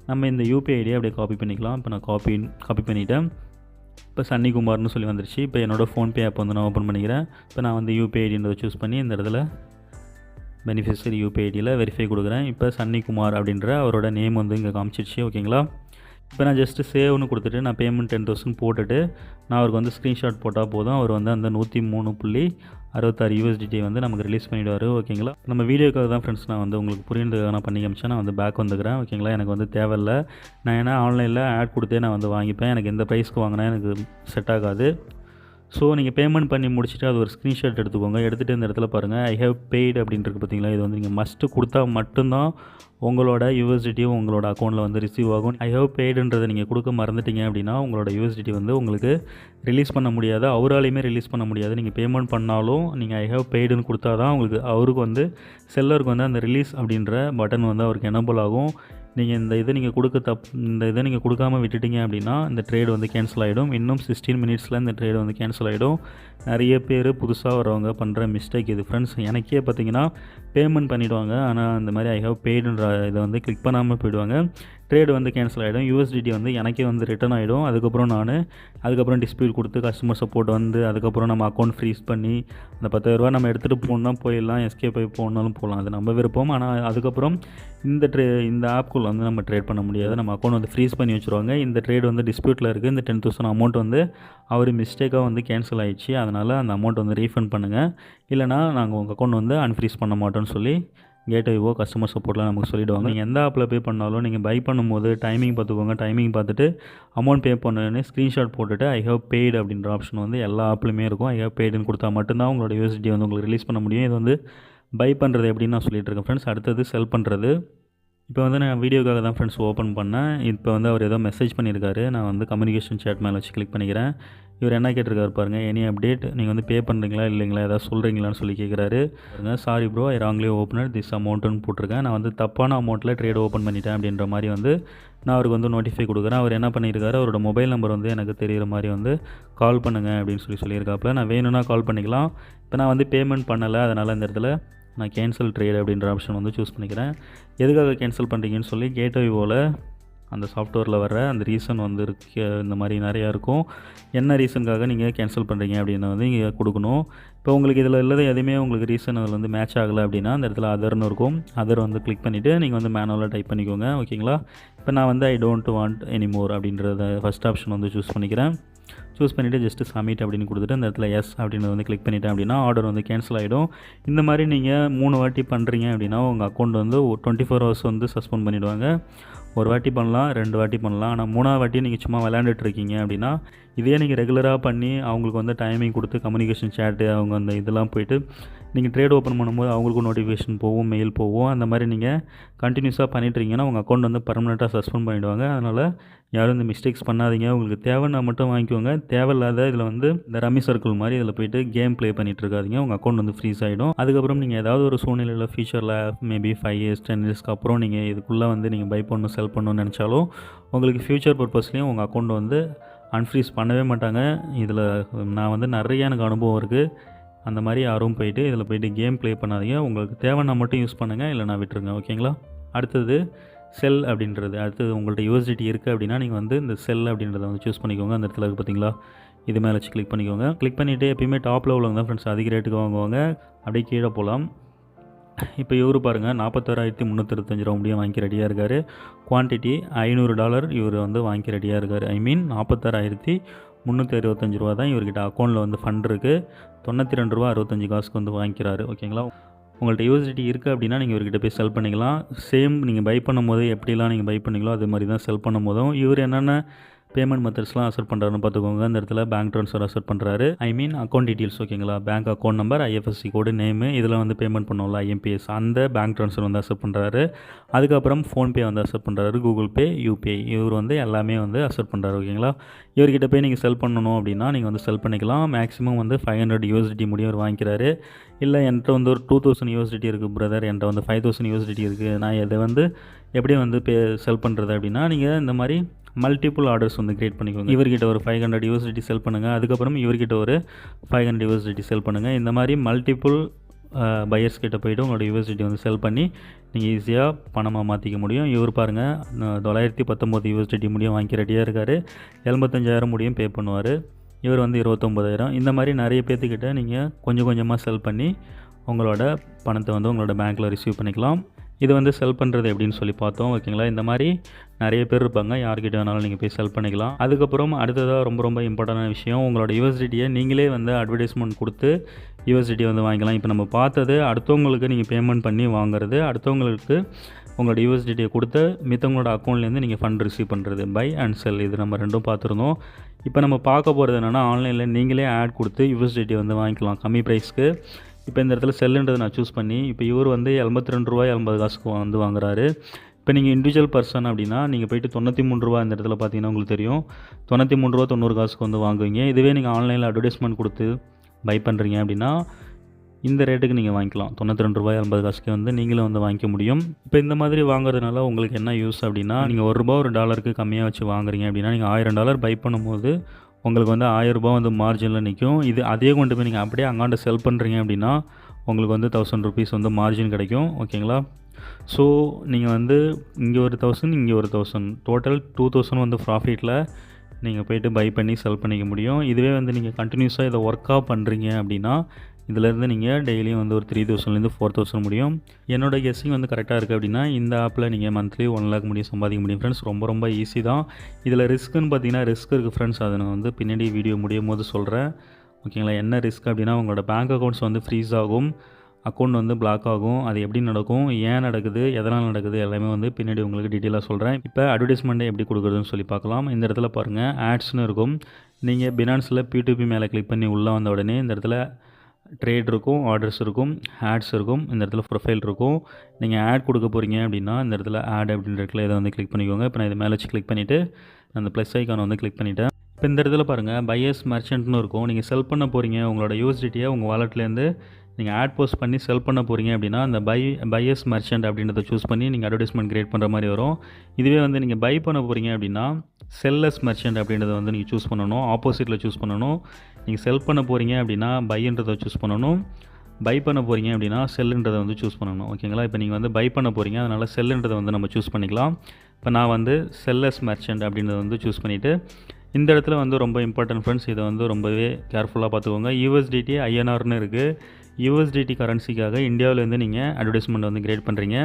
நம்ம இந்த UPI ID அப்படியே காப்பி பண்ணிக்கலாம். இப்போ நான் காப்பி பண்ணிவிட்டேன். இப்போ சன்னிகுமார்னு சொல்லி வந்துருச்சு. இப்போ என்னோடய ஃபோன்பே ஆப் வந்து நான் ஓப்பன் பண்ணிக்கிறேன். இப்போ நான் வந்து UPI IDன்றதை சூஸ் பண்ணி இந்த இடத்துல பெனிஃபிஷரி UPI IDயில் வெரிஃபை கொடுக்குறேன். இப்போ சன்னிகுமார் அப்படின்ற அவரோட நேம் வந்து இங்கே காமிச்சிருச்சு. ஓகேங்களா, இப்போ நான் ஜஸ்ட்டு சேவ்னு கொடுத்துட்டு நான் பேமெண்ட் 10,000 போட்டுட்டு நான் அவருக்கு வந்து ஸ்க்ரீன்ஷாட் போட்டால் போதும். அவர் வந்து அந்த 103.66 USDT வந்து நமக்கு ரிலீஸ் பண்ணிவிடுவார். ஓகேங்களா, நம்ம வீடியோக்காக தான் ஃப்ரெண்ட்ஸ் நான் வந்து உங்களுக்கு புரியுறதுக்காக நான் பண்ணி காமிச்சேன். நான் வந்து பேக் வந்துக்கிறேன். ஓகேங்களா, எனக்கு வந்து தேவையில்லை. நான் ஏன்னா ஆன்லைனில் ஆட் கொடுத்தே நான் வந்து வாங்கிப்பேன். எனக்கு எந்த ப்ரைஸ்க்கு வாங்கினா எனக்கு செட் ஆகாது. ஸோ நீங்கள் பேமெண்ட் பண்ணி முடிச்சுட்டு அது ஒரு ஸ்க்ரீன்ஷாட் எடுத்துக்கோங்க. எடுத்துகிட்டு இந்த இடத்துல பாருங்கள் ஐ ஹேவ் பெய்டு அப்படின்ட்டு பார்த்தீங்களா, இது வந்து நீங்கள் மஸ்ட்டு கொடுத்தா மட்டும்தான் உங்களோட யூஎஸ்டிடியும் உங்களோட அக்கௌண்ட்டில் வந்து ரிசீவ் ஆகும். ஐ ஹேவ் பெய்டுன்றதை நீங்கள் கொடுக்க மறந்துட்டீங்க அப்படின்னா உங்களோட யூஎஸ்டிடி வந்து உங்களுக்கு ரிலீஸ் பண்ண முடியாது, அவராலையுமே ரிலீஸ் பண்ண முடியாது. நீங்கள் பேமெண்ட் பண்ணாலும் நீங்கள் ஐ ஹேவ் பெய்டுன்னு கொடுத்தா தான் உங்களுக்கு அவருக்கு வந்து செல்லருக்கு வந்து அந்த ரிலீஸ் அப்படின்ற பட்டன் வந்து அவருக்கு எனபிள் ஆகும். நீங்கள் இந்த இதை நீங்கள் கொடுக்காமல் விட்டுட்டீங்க அப்படின்னா இந்த ட்ரேடு வந்து கேன்சல் ஆகிடும். இன்னும் 16 மினிட்ஸில் இந்த ட்ரேடு வந்து கேன்சல் ஆகிடும். நிறைய பேர் புதுசாக வரவங்க பண்ணுற மிஸ்டேக் இது ஃப்ரெண்ட்ஸ். எனக்கே பார்த்தீங்கன்னா பேமெண்ட் பண்ணிவிடுவாங்க, ஆனால் இந்த மாதிரி ஐ ஹேவ் பெய்டுன்ற இதை வந்து கிளிக் பண்ணாமல் போயிடுவாங்க. ட்ரேடு வந்து கேன்சல் ஆகிடும். யூஎஸ்டிடி வந்து எனக்கே வந்து ரிட்டர்ன் ஆகிடும். அதுக்கப்புறம் டிஸ்பியூட் கொடுத்து கஸ்டமர் சப்போர்ட் வந்து அதுக்கப்புறம் நம்ம அக்கௌண்ட் ஃப்ரீஸ் பண்ணி அந்த 10,000 நம்ம எடுத்துகிட்டு போகணுன்னா போயிடலாம், எஸ்கேப் ஆகி போகணுன்னாலும் போகலாம், அது நம்ம விருப்பம். ஆனால் அதுக்கப்புறம் இந்த ஆப்குள்ளே வந்து நம்ம ட்ரேட் பண்ண முடியாது. நம்ம அக்கௌண்ட் வந்து ஃப்ரீஸ் பண்ணி வச்சுருவாங்க. இந்த ட்ரேட் வந்து டிஸ்பியூட்டில் இருக்குது. இந்த 10,000 அமௌண்ட் வந்து அவர் மிஸ்டேக்காக வந்து கேன்சல் ஆகிடுச்சு, அதனால் அந்த அமௌண்ட் வந்து ரீஃபண்ட் பண்ணுங்கள், இல்லைனா நாங்கள் உங்கள் அக்கௌண்ட் வந்து அன்ஃப்ரீஸ் பண்ண மாட்டோம்னு சொல்லி கேட்வேவோ கஸ்டமர் சப்போர்ட்டில் நமக்கு சொல்லிவிடுவாங்க. நீங்கள் எந்த ஆப்பில் பே பண்ணாலும் நீங்கள் பை பண்ணும்போது டைமிங் பார்த்துக்கோங்க. டைமிங் பார்த்துட்டு அமௌண்ட் பே பண்ணணுன்னு ஸ்க்ரீன்ஷாட் போட்டுட்டு ஐ ஹேவ் பெய்டு அப்படின்ற ஆப்ஷன் வந்து எல்லா ஆப்லையுமே இருக்கும். ஐ ஹேவ் பெய்டுன்னு கொடுத்தா மட்டும்தான் உங்களோட யூஎஸ்டி வந்து உங்களுக்கு ரிலீஸ் பண்ண முடியும். இது வந்து பை பண்ணுறது எப்படின்னு நான் சொல்லிட்டு இருக்கேன் ஃப்ரெண்ட்ஸ். அடுத்தது செல் பண்ணுறது. இப்போ வந்து நான் வீடியோக்காக தான் ஃப்ரெண்ட்ஸ் ஓப்பன் பண்ணேன். இப்போ வந்து அவர் ஏதோ மெசேஜ் பண்ணியிருக்காரு. நான் வந்து கம்யூனிகேஷன் சேட் மேலே வச்சு கிளிக் பண்ணிக்கிறேன். இவர் என்ன கேட்டிருக்காரு பாருங்கள், எனி அப்டேட், நீங்கள் வந்து பே பண்ணுறீங்களா இல்லைங்களா, ஏதாவது சொல்கிறீங்களான்னு சொல்லி கேட்குறாரு. பாருங்கள், sorry bro I wrongly opened this அமௌண்ட்டுன்னு போட்டிருக்கேன். நான் வந்து தப்பான அமௌண்ட்டில் ட்ரேட் ஓப்பன் பண்ணிட்டேன் அப்படின்ற மாதிரி வந்து நான் அவருக்கு வந்து நோட்டிஃபை கொடுக்குறேன். அவர் என்ன பண்ணியிருக்காரு, அவரோட மொபைல் நம்பர் வந்து எனக்கு தெரிகிற மாதிரி வந்து கால் பண்ணுங்கள் அப்படின்னு சொல்லியிருக்காப்புல. நான் வேணும்னா கால் பண்ணிக்கலாம். இப்போ நான் வந்து பேமெண்ட் பண்ணலை, அதனால் இந்த இடத்துல நான் கேன்சல் ட்ரேட் அப்படின்ற ஆப்ஷன் வந்து சூஸ் பண்ணிக்கிறேன். எதுக்காக கேன்சல் பண்ணுறீங்கன்னு சொல்லி கேட்வேவோவில் அந்த சாஃப்ட்வேரில் வர அந்த ரீசன் வந்து இந்த மாதிரி நிறையா இருக்கும். என்ன ரீசனுக்காக நீங்கள் கேன்சல் பண்ணுறீங்க அப்படின்னு வந்து நீங்கள் கொடுக்கணும். இப்போ உங்களுக்கு இதில் இல்லாத எதுவுமே உங்களுக்கு ரீசன் அதில் வந்து மேட்ச் ஆகலை அப்படின்னா அந்த இடத்துல அதர்னு இருக்கும். அதர் வந்து கிளிக் பண்ணிவிட்டு நீங்கள் வந்து மேனுவலாக டைப் பண்ணிக்கோங்க, ஓகேங்களா. இப்போ நான் வந்து ஐ டோன்ட் வாண்ட் எனிமோர் அப்படின்றத ஃபஸ்ட் ஆப்ஷன் வந்து சூஸ் பண்ணிக்கிறேன். சூஸ் பண்ணிவிட்டு ஜஸ்ட்டு சப்மிட் அப்படின்னு கொடுத்துட்டு அந்த இடத்துல எஸ் அப்படின்றத வந்து கிளிக் பண்ணிட்டேன் அப்படின்னா ஆர்டர் வந்து கேன்சல் ஆகிடும். இந்த மாதிரி நீங்கள் 3 வாட்டி பண்ணுறீங்க அப்படின்னா உங்கள் அக்கௌண்ட் வந்து 24 ஹவர்ஸ் வந்து சஸ்பெண்ட் பண்ணிவிடுவாங்க. ஒரு வாட்டி பண்ணலாம், 2 வாட்டி பண்ணலாம். ஆனால் 3ஆவது வாட்டி நீங்கள் சும்மா விளையாண்டுட்டு இருக்கீங்க அப்படின்னா இதே நீங்கள் ரெகுலராக பண்ணி அவங்களுக்கு வந்து டைமிங் கொடுத்து கம்யூனிகேஷன் சேட்டு அவங்க அந்த இதெல்லாம் போய்ட்டு நீங்கள் ட்ரேட் ஓப்பன் பண்ணும்போது அவங்களுக்கும் நோட்டிஃபிகேஷன் போகும், மெயில் போகும். அந்த மாதிரி நீங்கள் கண்டினியூஸாக பண்ணிட்டுருக்கீங்கன்னா உங்கள் அக்கௌண்ட் வந்து பர்மனெண்ட்டாக சஸ்பெண்ட் பண்ணிவிடுவாங்க. அதனால் யாரும் இந்த மிஸ்டேக்ஸ் பண்ணாதீங்க. உங்களுக்கு தேவைன்னா மட்டும் வாங்கிக்கோங்க. தேவையில்லாத இதில் வந்து இந்த ரம்மி சர்க்கிள் மாதிரி இதில் போய்ட்டு கேம் ப்ளே பண்ணிட்டு இருக்காதீங்க. உங்கள் அக்கௌண்ட் வந்து ஃப்ரீஸ் ஆகிடும். அதுக்கப்புறம் நீங்கள் ஏதாவது ஒரு சூழ்நிலையில் ஃபியூச்சரில் மேபி 5 years 10 yearsக்கு அப்புறம் நீங்கள் இதுக்குள்ளே வந்து நீங்கள் பை பண்ணணும் செல் பண்ணணும்னு நினச்சாலும் உங்களுக்கு ஃப்யூச்சர் பர்பஸ்லேயும் உங்கள் அக்கௌண்ட் வந்து அன்ஃப்ரீஸ் பண்ணவே மாட்டாங்க. இதில் நான் வந்து நிறைய எனக்கு அனுபவம் இருக்குது. அந்த மாதிரி யாரும் போய்ட்டு இதில் போய்ட்டு கேம் ப்ளே பண்ணாதீங்க. உங்களுக்கு தேவைன்னா மட்டும் யூஸ் பண்ணுங்கள், இல்லைனா விட்டுருங்க, ஓகேங்களா. அடுத்தது செல் அப்படின்றது. அடுத்தது உங்கள்கிட்ட யூஎஸ்டிடி இருக்குது அப்படின்னா நீங்கள் வந்து இந்த செல் அப்படின்றத வந்து சூஸ் பண்ணிக்கோங்க. அந்த இடத்துல இருக்குது பார்த்தீங்களா, இது மேலே வச்சு கிளிக் பண்ணிக்கோங்க. கிளிக் பண்ணிவிட்டு எப்பயுமே டாப்பில் உள்ளவங்க தான் ஃப்ரெண்ட்ஸ் அதிக ரேட்டுக்கு வாங்குவாங்க. அப்படியே கீழே போகலாம். இப்போ இவர் பாருங்கள் 41,325 ரூபா முடியும் வாங்கி ரெடியாக இருக்கார். குவான்டிட்டி $500 இவர் வந்து வாங்கி ரெடியாக இருக்கார். ஐ மீன் 46,365 ரூபா தான் இவர்கிட்ட அக்கௌண்ட்டில் வந்து ஃபண்ட் இருக்குது. 92 ரூபா 65 காசுக்கு வந்து வாங்கிக்கிறாரு, ஓகேங்களா. உங்கள்கிட்ட யூஎஸ்டிடி இருக்குது அப்படின்னா நீங்கள் இவர்கிட்ட போய் செல் பண்ணிக்கலாம். சேம் நீங்கள் பை பண்ணும்போது எப்படிலாம் நீங்கள் பை பண்ணிங்களோ அது மாதிரி தான் செல் பண்ணும் போதும் இவர் என்னென்ன பேமெண்ட் மெத்தட்ஸ்லாம் அசெப்ட் பண்ணுறாருன்னு பார்த்துக்கோங்க. இந்த இடத்துல பேங்க் ட்ரான்ஸ்ஃபர் அசெப்ட் பண்ணுறாரு. ஐ மீன் அக்கௌண்ட் டீட்டெயில்ஸ், ஓகேங்களா. பேங்க் அக்கௌண்ட் நம்பர், ஐஎஃப்எஸ்சி கோடு, நேமு, இதில் வந்து பேமெண்ட் பண்ணோம்ல ஐஎம்பிஎஸ், அந்த பேங்க் ட்ரான்ஸ்ஃபர் வந்து அசெப்ட் பண்ணுறாரு. அதுக்கப்புறம் ஃபோன்பே வந்து அசெப்ட் பண்ணுறாரு, கூகுள் பே, யூபிஐ, இவர் வந்து எல்லாமே வந்து அசெப்ட் பண்ணுறாரு, ஓகேங்களா. இவர்கிட்ட போய் நீங்கள் செல் பண்ணணும் அப்படின்னா நீங்கள் வந்து செல் பண்ணிக்கலாம். மேக்ஸிமம் வந்து 500 யூஎஸ்டிடி முடியும் இவர் வாங்கிக்கிறாரு. இல்லை என்கிட்ட வந்து ஒரு 2000 யூஎஸ்டிடி இருக்குது பிரதர், என்கிட்ட வந்து 5000 யூஎஸ்டிடி இருக்குது, நான் இதை வந்து எப்படி வந்து செல் பண்ணுறது அப்படின்னா நீங்கள் இந்த மாதிரி மல்டிபிள் ஆர்டர்ஸ் வந்து க்ரியேட் பண்ணிக்கோங்க. இவர்கிட்ட ஒரு 500 யூஎஸ்டிடி செல் பண்ணுங்கள், அதுக்கப்புறம் இவர்கிட்ட ஒரு 500 யூஎஸ்டிடி செல் பண்ணுங்கள். இந்த மாதிரி மல்டிபிள் பையர்ஸ் கிட்ட போய்ட்டு உங்களோட யூஎஸ்டிடி வந்து செல் பண்ணி நீங்கள் ஈஸியாக பணமாக மாற்றிக்க முடியும். இவர் பாருங்கள் 919 யூஎஸ்டிடி முடியும் வாங்கி ரெடியாக இருக்கார். 75,000 முடியும் பே பண்ணுவார். இவர் வந்து 29,000. இந்த மாதிரி நிறைய பேர்த்துக்கிட்ட நீங்கள் கொஞ்சம் கொஞ்சமாக செல் பண்ணி உங்களோட பணத்தை வந்து உங்களோட பேங்க்கில் ரிசீவ் பண்ணிக்கலாம். இது வந்து செல் பண்ணுறது எப்படின்னு சொல்லி பார்த்தோம், ஓகேங்களா. இந்த மாதிரி நிறைய பேர் இருப்பாங்க, யார்கிட்ட வேணாலும் நீங்கள் போய் செல் பண்ணிக்கலாம். அதுக்கப்புறம் அடுத்ததாக ரொம்ப இம்பார்ட்டண்டான விஷயம், உங்களோட யூஎஸ்டிடியை நீங்களே வந்து அட்வர்டைஸ்மெண்ட் கொடுத்து யூஎஸ்டிடி வந்து வாங்கிக்கலாம். இப்போ நம்ம பார்த்தது அடுத்தவங்களுக்கு நீங்கள் பேமெண்ட் பண்ணி வாங்குறது, அடுத்தவங்களுக்கு உங்களோட யூஎஸ்டிடியை கொடுத்து மித்தவங்களோட அக்கௌண்ட்லேருந்து நீங்கள் ஃபண்ட் ரிசீவ் பண்ணுறது. பை அண்ட் செல் இது நம்ம ரெண்டும் பார்த்துருந்தோம். இப்போ நம்ம பார்க்க போகிறது என்னென்னா, ஆன்லைனில் நீங்களே ஆட் கொடுத்து யூஎஸ்டிடி வந்து வாங்கிக்கலாம் கம்மி ப்ரைஸ்க்கு. இப்போ இந்த இடத்துல செல்லுன்றதை நான் சூஸ் பண்ணி, இப்போ இவர் வந்து ₹82.80 வந்து வாங்குறாரு. இப்போ நீங்கள் இண்டிவிஜுவல் பர்சன் அப்படின்னா நீங்கள் போய்ட்டு ₹93 இந்த இடத்துல பார்த்தீங்கன்னா உங்களுக்கு தெரியும், ₹93.90 வந்து வாங்குவீங்க. இதுவே நீங்கள் ஆன்லைனில் அட்வர்டைஸ்மெண்ட் கொடுத்து பை பண்ணுறீங்க அப்படின்னா இந்த ரேட்டுக்கு நீங்கள் வாங்கிக்கலாம். ₹92.80 வந்து நீங்களும் வந்து வாங்கிக்க முடியும். இப்போ இந்த மாதிரி வாங்குறதுனால உங்களுக்கு என்ன யூஸ் அப்படின்னா, நீங்கள் ₹1 ஒரு டாலருக்கு கம்மியாக வச்சு வாங்குறீங்க அப்படின்னா, நீங்கள் $1000 பை பண்ணும்போது உங்களுக்கு வந்து ₹1000 வந்து மார்ஜினில் நிற்கும். இது அதே கொண்டு போய் நீங்கள் அப்படியே அங்காண்ட செல் பண்ணுறீங்க அப்படின்னா உங்களுக்கு வந்து ₹1000 வந்து மார்ஜின் கிடைக்கும். ஓகேங்களா? ஸோ நீங்கள் வந்து இங்கே ஒரு 1000 இங்கே ஒரு 1000 டோட்டல் 2000 வந்து ப்ராஃபிட்டில் நீங்கள் போய்ட்டு பை பண்ணி செல் பண்ணிக்க முடியும். இதுவே வந்து நீங்கள் கண்டினியூஸாக இதை ஒர்க்காக பண்ணுறீங்க அப்படின்னா இதிலேருந்து நீங்கள் டெய்லியும் வந்து ஒரு 3000லேருந்து 4000 முடியும். என்னோட கெஸ்ஸிங் வந்து கரெக்டாக இருக்குது அப்படின்னா இந்த ஆப்பில் நீங்கள் மந்த்லி 1 lakh முடியும் சம்பாதிக்க முடியும் ஃப்ரெண்ட்ஸ். ரொம்ப ஈஸி தான். இதில் ரிஸ்க்குன்னு பார்த்தீங்கன்னா ரிஸ்க் இருக்குது ஃப்ரெண்ட்ஸ். அதை நான் வந்து பின்னாடி வீடியோ முடியும் போது சொல்கிறேன். ஓகேங்களா? என்ன ரிஸ்க் அப்படின்னா உங்களோட பேங்க் அக்கௌண்ட்ஸ் வந்து ஃப்ரீஸ் ஆகும், அக்கௌண்ட் வந்து பிளாக் ஆகும். அது எப்படி நடக்கும், ஏன் நடக்குது, எதனால் நடக்குது எல்லாமே வந்து பின்னாடி உங்களுக்கு டீட்டெயிலாக சொல்கிறேன். இப்போ அட்வர்டைஸ்மெண்ட்டை எப்படி கொடுக்குறதுன்னு சொல்லி பார்க்கலாம். இந்த இடத்துல பாருங்கள் ஆட்ஸ்னு இருக்கும். நீங்கள் பினான்ஸில் P2P மேலே கிளிக் பண்ணி உள்ளே வந்த உடனே இந்த இடத்துல ட்ரேட் இருக்கும், ஆர்டர்ஸ் இருக்கும், ஆட்ஸ் இருக்கும், இந்த இடத்துல ப்ரொஃபைல் இருக்கும். நீங்கள் ஆட் கொடுக்க போகிறீங்க அப்படின்னா இந்த இடத்துல ஆட் அப்படின்ற இடத்துல இதை வந்து கிளிக் பண்ணிக்கோங்க. இப்போ நான் இதை மேலே வச்சு கிளிக் பண்ணிவிட்டு அந்த ப்ளஸ் ஐக்கானை வந்து கிளிக் பண்ணிவிட்டேன். இப்போ இந்த இடத்துல பாருங்கள் பையர்ஸ் மர்ச்சன்ட்னு இருக்கும். நீங்கள் செல் பண்ண போகிறீங்க உங்களோட யூஎஸ்டிடியை உங்கள் வாலெட்லேருந்து நீங்கள் ஆட் போஸ்ட் பண்ணி செல் பண்ண போகிறீங்க அப்படின்னா அந்த பையர்ஸ் மர்ச்சன்ட் அப்படின்றத சூஸ் பண்ணி நீங்கள் அட்வர்டைஸ்மெண்ட் கிரியேட் பண்ணுற மாதிரி வரும். இதுவே வந்து நீங்கள் பை பண்ண போகிறீங்க அப்படின்னா செல்லர்ஸ் மர்ச்சன்ட் அப்படின்றத வந்து நீங்கள் சூஸ் பண்ணணும், ஆப்போசிட்டில் சூஸ் பண்ணணும். நீங்கள் செல் பண்ண போகிறீங்க அப்படின்னா பைன்றதை சூஸ் பண்ணணும், பை பண்ண போகிறீங்க அப்படின்னா செல்லுன்றதை வந்து சூஸ் பண்ணணும். ஓகேங்களா? இப்போ நீங்கள் வந்து பை பண்ண போகிறீங்க, அதனால் செல்லுன்றதை வந்து நம்ம சூஸ் பண்ணிக்கலாம். இப்போ நான் வந்து செல்லர்ஸ் மர்ச்சன்ட் அப்படின்றத வந்து சூஸ் பண்ணிவிட்டு இந்த இடத்துல வந்து ரொம்ப இம்பார்ட்டன்ட் ஃப்ரெண்ட்ஸ், இதை வந்து ரொம்பவே கேர்ஃபுல்லாக பார்த்துக்கோங்க. யூஎஸ்டிடி ஐஎன்ஆர்னு இருக்குது. யூஎஸ்டிடி கரன்சிக்காக இந்தியாவிலேருந்து நீங்கள் அட்வர்டைஸ்மெண்ட் வந்து கிரியேட் பண்ணுறீங்க.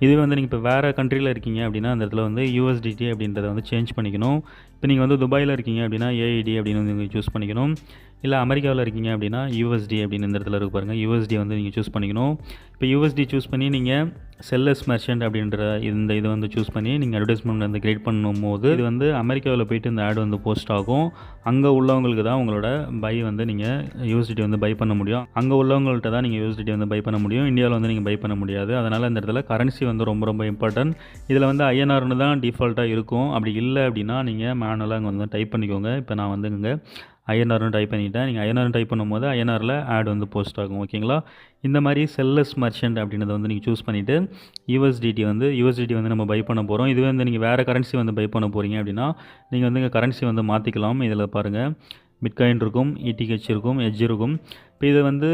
இதுவே வந்து நீங்கள் இப்போ வேறு கண்ட்ரியில் இருக்கீங்க அப்படின்னா அந்த இடத்துல வந்து யூஎஸ்டிடி அப்படின்றத வந்து சேஞ்ச் பண்ணிக்கணும். இப்போ நீங்கள் வந்து துபாயில் இருக்கீங்க அப்படின்னா ஏஐடி அப்படின்னு வந்து நீங்கள் சூஸ் பண்ணிக்கணும். இல்லை அமெரிக்காவில் இருக்கீங்க அப்படின்னா யூஎஸ்டி அப்படின்னு இந்த இடத்துல இருக்கு பாருங்கள், யூஎஸ்டி வந்து நீங்கள் சூஸ் பண்ணிக்கணும். இப்போ யூஎஸ்டி சூஸ் பண்ணி நீங்கள் செல்லர்ஸ் மர்ச்சன்ட் அப்படின்ற இந்த இதை வந்து சூஸ் பண்ணி நீங்கள் அட்வர்டைஸ்மெண்ட் வந்து கிரியேட் பண்ணும்போது இது வந்து அமெரிக்காவில் போய்ட்டு இந்த ஆட் வந்து போஸ்ட் ஆகும். அங்கே உள்ளவங்களுக்கு தான் உங்களோட பை வந்து நீங்கள் யூஎஸ்டிடி வந்து பை பண்ண முடியும். அங்கே உள்ளவங்கள்ட்ட தான் நீங்கள் யூஎஸ்டிடி வந்து பை பண்ண முடியும். இந்தியாவில் வந்து நீங்கள் பை பண்ண முடியாது. அதனால் இந்த இடத்துல கரன்சி வந்து ரொம்ப இம்பார்ட்டன்ட். இதில் வந்து ஐஎன்ஆர்னு தான் டிஃபால்ட்டாக இருக்கும். அப்படி இல்லை அப்படின்னா நீங்கள் மேனுவலாக அங்கே வந்து டைப் பண்ணிக்கோங்க. இப்போ நான் வந்து இங்கே ஐஎன்ஆர்னு டைப் பண்ணிவிட்டேன். நீங்கள் ஐஎன்ஆர்னு டைப் பண்ணும்போது ஐஎன்ஆரில் ஆட் வந்து போஸ்ட் ஆகும். ஓகேங்களா? இந்த மாதிரி செல்லர்ஸ் மர்ச்சன்ட் அப்படின்றத வந்து நீங்கள் சூஸ் பண்ணிவிட்டு யூஎஸ்டிடி வந்து நம்ம பை பண்ண போகிறோம். இதுவே வந்து நீங்கள் வேறு கரன்சி வந்து பை பண்ண போகிறீங்க அப்படின்னா நீங்கள் வந்து இங்கே கரன்சி வந்து மாற்றிக்கலாம். இதில் பாருங்கள் பிட்காயின் இருக்கும், ETH இருக்கும், எட்ஜ் இருக்கும். இப்போ இது வந்து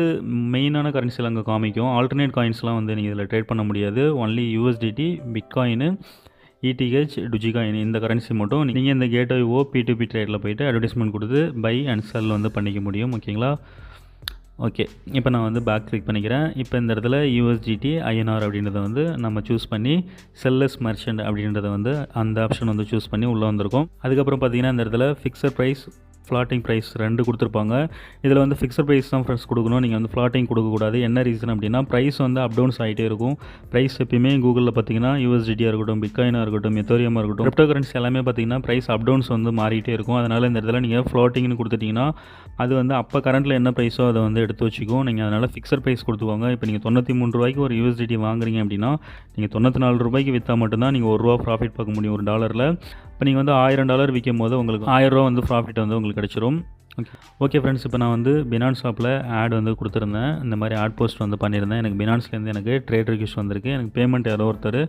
மெயினான கரன்சியில் அங்கே காமிக்கும். ஆல்டர்னேட் காயின்ஸ்லாம் வந்து நீங்கள் இதில் ட்ரேட் பண்ண முடியாது. Only USDT, bitcoin, ETH, Dogecoin இந்த கரன்சி மட்டும் நீங்கள் இந்த கேட்வேஓ P2P ட்ரேடில் போய்ட்டு அட்வர்டைஸ்மெண்ட் கொடுத்து பை அண்ட் செல் வந்து பண்ணிக்க முடியும். ஓகேங்களா? ஓகே, இப்போ நான் வந்து பேக் கிளிக் பண்ணிக்கிறேன். இப்போ இந்த இடத்துல யூஎஸ்டிடி ஐஎன்ஆர் அப்படின்றத வந்து நம்ம சூஸ் பண்ணி செல்லர்ஸ் மர்ச்சன்ட் அப்படின்றத வந்து அந்த ஆப்ஷன் வந்து சூஸ் பண்ணி உள்ளே வந்திருக்கும். அதுக்கப்புறம் பார்த்தீங்கன்னா இந்த இடத்துல ஃபிக்ஸட் ப்ரைஸ், ஃப்ளாட்டிங் ப்ரைஸ் 2 கொடுத்துருப்பாங்க. இதில் வந்து ஃபிக்ஸட் ப்ரைஸ் தான் ஃப்ரெண்ட்ஸ் கொடுக்கணும். நீங்கள் வந்து ஃப்ளாட்டிங் கொடுக்கக்கூடாது. என்ன ரீசன் அப்படின்னா ப்ரைஸ் வந்து அப் டவுன்ஸ் ஆகிட்டே இருக்கும். ப்ரைஸ் எப்பயுமே கூகுளில் பார்த்தீங்கன்னா யூஎஸ்டிடியாக இருக்கட்டும், பிட்காயினாக இருக்கட்டும், எத்தோரியமாக இருக்கட்டும், கிரிப்டோ கரன்சி எல்லாமே பார்த்தீங்கன்னா ப்ரைஸ் அப் டவுன்ஸ் வந்து மாறிட்டே இருக்கும். அதனால் இந்த இடத்துல நீங்கள் ஃப்ளாட்டிங்னு கொடுத்துட்டிங்கன்னா அது வந்து அப்போ கரண்ட்டில் என்ன ப்ரைஸோ அதை வந்து எடுத்து வச்சுக்கும். நீங்கள் அதனால் ஃபிக்ஸட் ப்ரைஸ் கொடுத்துவாங்க. இப்போ நீங்கள் $93 ஒரு யூஎஸ்டிடி வாங்குறீங்க அப்படின்னா நீங்கள் $94 விற்றா மட்டும்தான் நீங்கள் ₹1 ப்ராஃபிட் பார்க்க முடியும் ஒரு டாலரில். இப்போ நீங்கள் வந்து $1000 விற்கும் போது உங்களுக்கு $1000 வந்து ப்ராஃபிட் வந்து உங்களுக்கு கிடச்சிரும். ஓகே ஃப்ரெண்ட்ஸ், இப்போ நான் வந்து பினான்ஸ் ஆப்பில் ஆட் வந்து கொடுத்துருந்தேன். இந்த மாதிரி ஆட் போஸ்ட் வந்து பண்ணியிருந்தேன். எனக்கு பினான்ஸ்லேருந்து எனக்கு ட்ரேட் ரிக்வெஸ்ட் வந்திருக்கு. எனக்கு பேமெண்ட் யாரோ ஒருத்தர்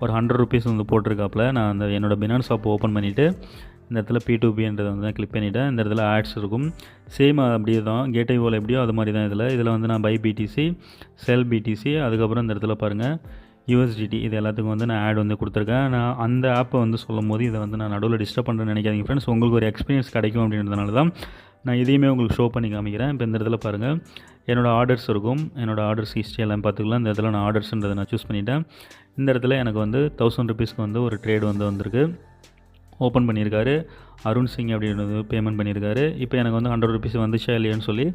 ஒரு $100 வந்து போட்டிருக்காப்பில். நான் அந்த என்னோடய பினான்ஸ் ஆப் ஓப்பன் பண்ணிவிட்டு இந்த இடத்துல P2Pன்றதை வந்து கிளிக் பண்ணிவிட்டேன். இந்த இடத்துல ஆட்ஸ் இருக்கும். சேம் அப்படியே தான் கேட்வேஓவில் எப்படியோ அது மாதிரி தான் இதில் வந்து நான் பை BTC, செல் BTC, அதுக்கப்புறம் இந்த இடத்துல பாருங்கள் யூஎஸ்டிடி இது எல்லாத்துக்கும் வந்து நான் ஆட் வந்து கொடுத்துருக்கேன். நான் அந்த ஆப்பை வந்து சொல்லும் போது இதை வந்து நான் நடுவில் டிஸ்டர்ப் பண்ணுறேன்னு நினைக்காதீங்க ஃப்ரெண்ட்ஸ். உங்களுக்கு ஒரு எக்ஸ்பீரியன்ஸ் கிடைக்கும் அப்படின்றதுனால தான் நான் இதையுமே உங்களுக்கு ஷோ பண்ணி காமிக்கிறேன். இப்போ இந்த இடத்துல பாருங்கள் என்னோடய ஆர்டர்ஸ் இருக்கும். என்னோடய ஆர்டர்ஸ் ஹிஸ்ட்ரி எல்லாம் பார்த்துக்கலாம். இந்த இடத்துல நான் ஆர்டர்ஸ்ன்றதை நான் சூஸ் பண்ணிவிட்டேன். இந்த இடத்துல எனக்கு வந்து $1000 வந்து ஒரு ட்ரேட் வந்து வந்திருக்கு. ஓப்பன் பண்ணியிருக்காரு அருண் சிங் அப்படின்றது பேமெண்ட் பண்ணியிருக்காரு. இப்போ எனக்கு வந்து $100 வந்துச்சா இல்லையான்னு சொல்லி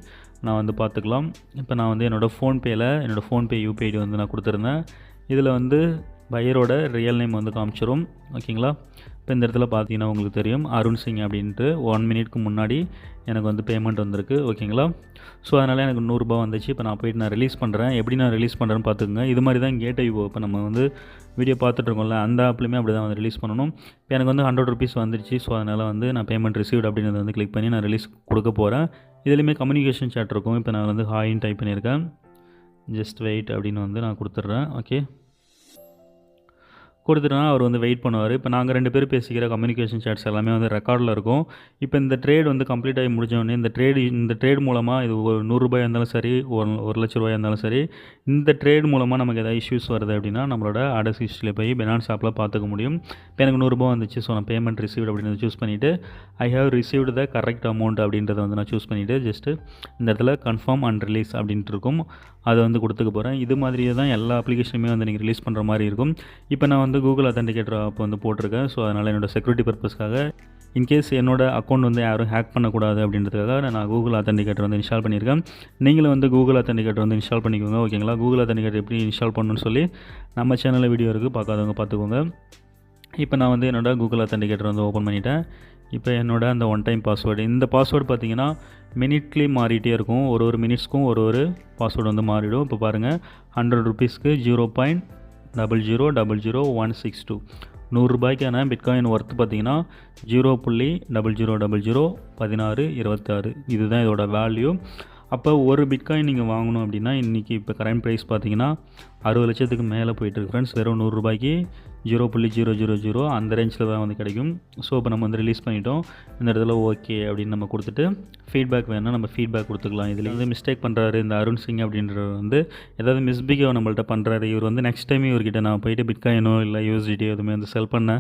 நான் வந்து பார்த்துக்கலாம். இப்போ நான் வந்து என்னோடய ஃபோன்பேயில் என்னோடய ஃபோன்பே UPI ஐடி வந்து நான் கொடுத்துருந்தேன். இதில் வந்து பையரோட ரியல் நேம் வந்து காமிச்சிரும். ஓகேங்களா. இப்போ இந்த இடத்துல பார்த்தீங்கன்னா உங்களுக்கு தெரியும் அருண் சிங் அப்படின்ட்டு 1 மினிட்க்கு முன்னாடி எனக்கு வந்து பேமெண்ட் வந்திருக்கு. ஓகேங்களா. ஸோ அதனால் எனக்கு ரூ. 100 வந்துச்சு. இப்போ நான் போய்ட்டு நான் ரிலீஸ் பண்ணுறேன். எப்படி நான் ரிலீஸ் பண்ணுறேன்னு பார்த்துக்கோங்க. இது மாதிரி தான் கேட்ஐஓ இப்போ நம்ம வந்து வீடியோ பார்த்துட்ருக்கோம்ல, அந்த ஆப்லையுமே அப்படி தான் வந்து ரிலீஸ் பண்ணணும். இப்போ எனக்கு வந்து ₹100 வந்துருச்சு. ஸோ அதனால் வந்து நான் பேமெண்ட் ரிசீவ்ட் அப்படின்றத வந்து கிளிக் பண்ணி நான் ரிலீஸ் கொடுக்க போகிறேன். இதுலேயுமே கம்யூனிகேஷன் சாட் இருக்கும். இப்போ நான் வந்து ஹாய்ன்னு டைப் பண்ணியிருக்கேன். ஜஸ்ட் வெயிட் அப்படின்னு வந்து நான் கொடுத்துட்றேன். ஓகே, கொடுத்துட்டோன்னா அவர் வந்து வெயிட் பண்ணுவார். இப்போ நாங்கள் 2 பேரும் பேசிக்கிற கம்யூனிகேஷன் சாட்ஸ் எல்லாமே வந்து ரெக்கார்டில் இருக்கும். இப்போ இந்த ட்ரேட் வந்து கம்ப்ளீட் ஆகி முடிஞ்சோடனே இந்த ட்ரேட் மூலமாக இது ஒரு ₹100 இருந்தாலும் சரி, ₹1,00,000 இருந்தாலும் சரி, இந்த ட்ரேட் மூலமாக நமக்கு ஏதாவது இஷ்யூஸ் வருது அப்படின்னா நம்மளோட ஆர்டர்ஸ் ஹிஸ்ட்ரியில் போய் பினான்ஸ் ஆப்பில் பார்த்துக்க முடியும். இப்போ எனக்கு ₹100 வந்துச்சு. ஸோ நான் பேமெண்ட் ரிசீவ்ட் அப்படின்றத சூஸ் பண்ணிவிட்டு I have received the correct amount அப்படின்றத வந்து நான் சூஸ் பண்ணிவிட்டு ஜஸ்ட்டு இந்த இடத்துல கன்ஃபார்ம் அண்ட் ரிலீஸ் அப்படின்ட்டு இருக்கும், அதை வந்து கொடுத்துக்க போகிறேன். இது மாதிரியே தான் எல்லா அப்ளிகேஷனுமே வந்து நீங்கள் ரிலீஸ் பண்ணுற மாதிரி இருக்கும். இப்போ நான் வந்து கூகுள் அத்தன்டிகேட்டர் ஆப் வந்து போட்டிருக்கேன். ஸோ அதனால் என்னோடய செக்யூரிட்டி பர்பஸ்க்காக இன்கேஸ் என்னோடய அக்கௌண்ட் வந்து யாரும் ஹேக் பண்ணக்கூடாது அப்படின்றதுக்காக நான் கூகுள் அத்தன்டிகேட்டர் வந்து இன்ஸ்டால் பண்ணியிருக்கேன். நீங்களும் வந்து கூகுள் அத்தன்டிகேட்டர் வந்து இன்ஸ்டால் பண்ணிக்கோங்க. ஓகேங்களா. கூகுள் அத்தன்டிகேட்டர் எப்படி இன்ஸ்டால் பண்ணணும்னு சொல்லி நம்ம சேனலில் வீடியோ இருக்குது, பார்க்காதவங்க பார்த்துக்கோங்க. இப்போ நான் வந்து என்னோடய கூகுள் அத்தன்டிகேட்டர் வந்து ஓப்பன் பண்ணிட்டேன். இப்போ என்னோடய அந்த ஒன் டைம் பாஸ்வேர்டு, இந்த பாஸ்வேர்டு பார்த்திங்கன்னா மினிட்லி மாறிட்டே இருக்கும். ஒரு மினிட்ஸ்க்கும் ஒரு பாஸ்வேர்டு வந்து மாறிடும். இப்போ பாருங்கள், ₹100க்கு 0.0000162 ₹100க்கான பிட்காயின் ஒர்த்து பார்த்திங்கன்னா 0.00001626 இதுதான் இதோட வேல்யூ. அப்போ ஒரு பிட்காயின் நீங்கள் வாங்கணும் அப்படின்னா இன்றைக்கி இப்போ கரண்ட் ப்ரைஸ் பார்த்தீங்கன்னா 60 லட்சத்துக்கு மேலே போயிட்டுருக்கு ஃப்ரெண்ட்ஸ். வெறும் ₹100க்கு 0.000 அந்த ரேஞ்சில் தான் வந்து கிடைக்கும். ஸோ இப்போ நம்ம வந்து ரிலீஸ் பண்ணிட்டோம். இந்த இடத்துல ஓகே அப்படின்னு நம்ம கொடுத்துட்டு ஃபீட்பேக் வேணும்னா நம்ம ஃபீட்பேக் கொடுத்துக்கலாம். இதில் வந்து மிஸ்டேக் பண்ணுறாரு இந்த அருண் சிங் அப்படின்றவர் வந்து ஏதாவது மிஸ்பிகேவ் நம்மள்ட்ட பண்ணுறாரு. இவர் வந்து நெக்ஸ்ட் டைம் இவர்கிட்ட நான் போயிட்டு பிட்காயினோ இல்லை யூஎஸ்டிடியோ எதுவுமே வந்து செல் பண்ண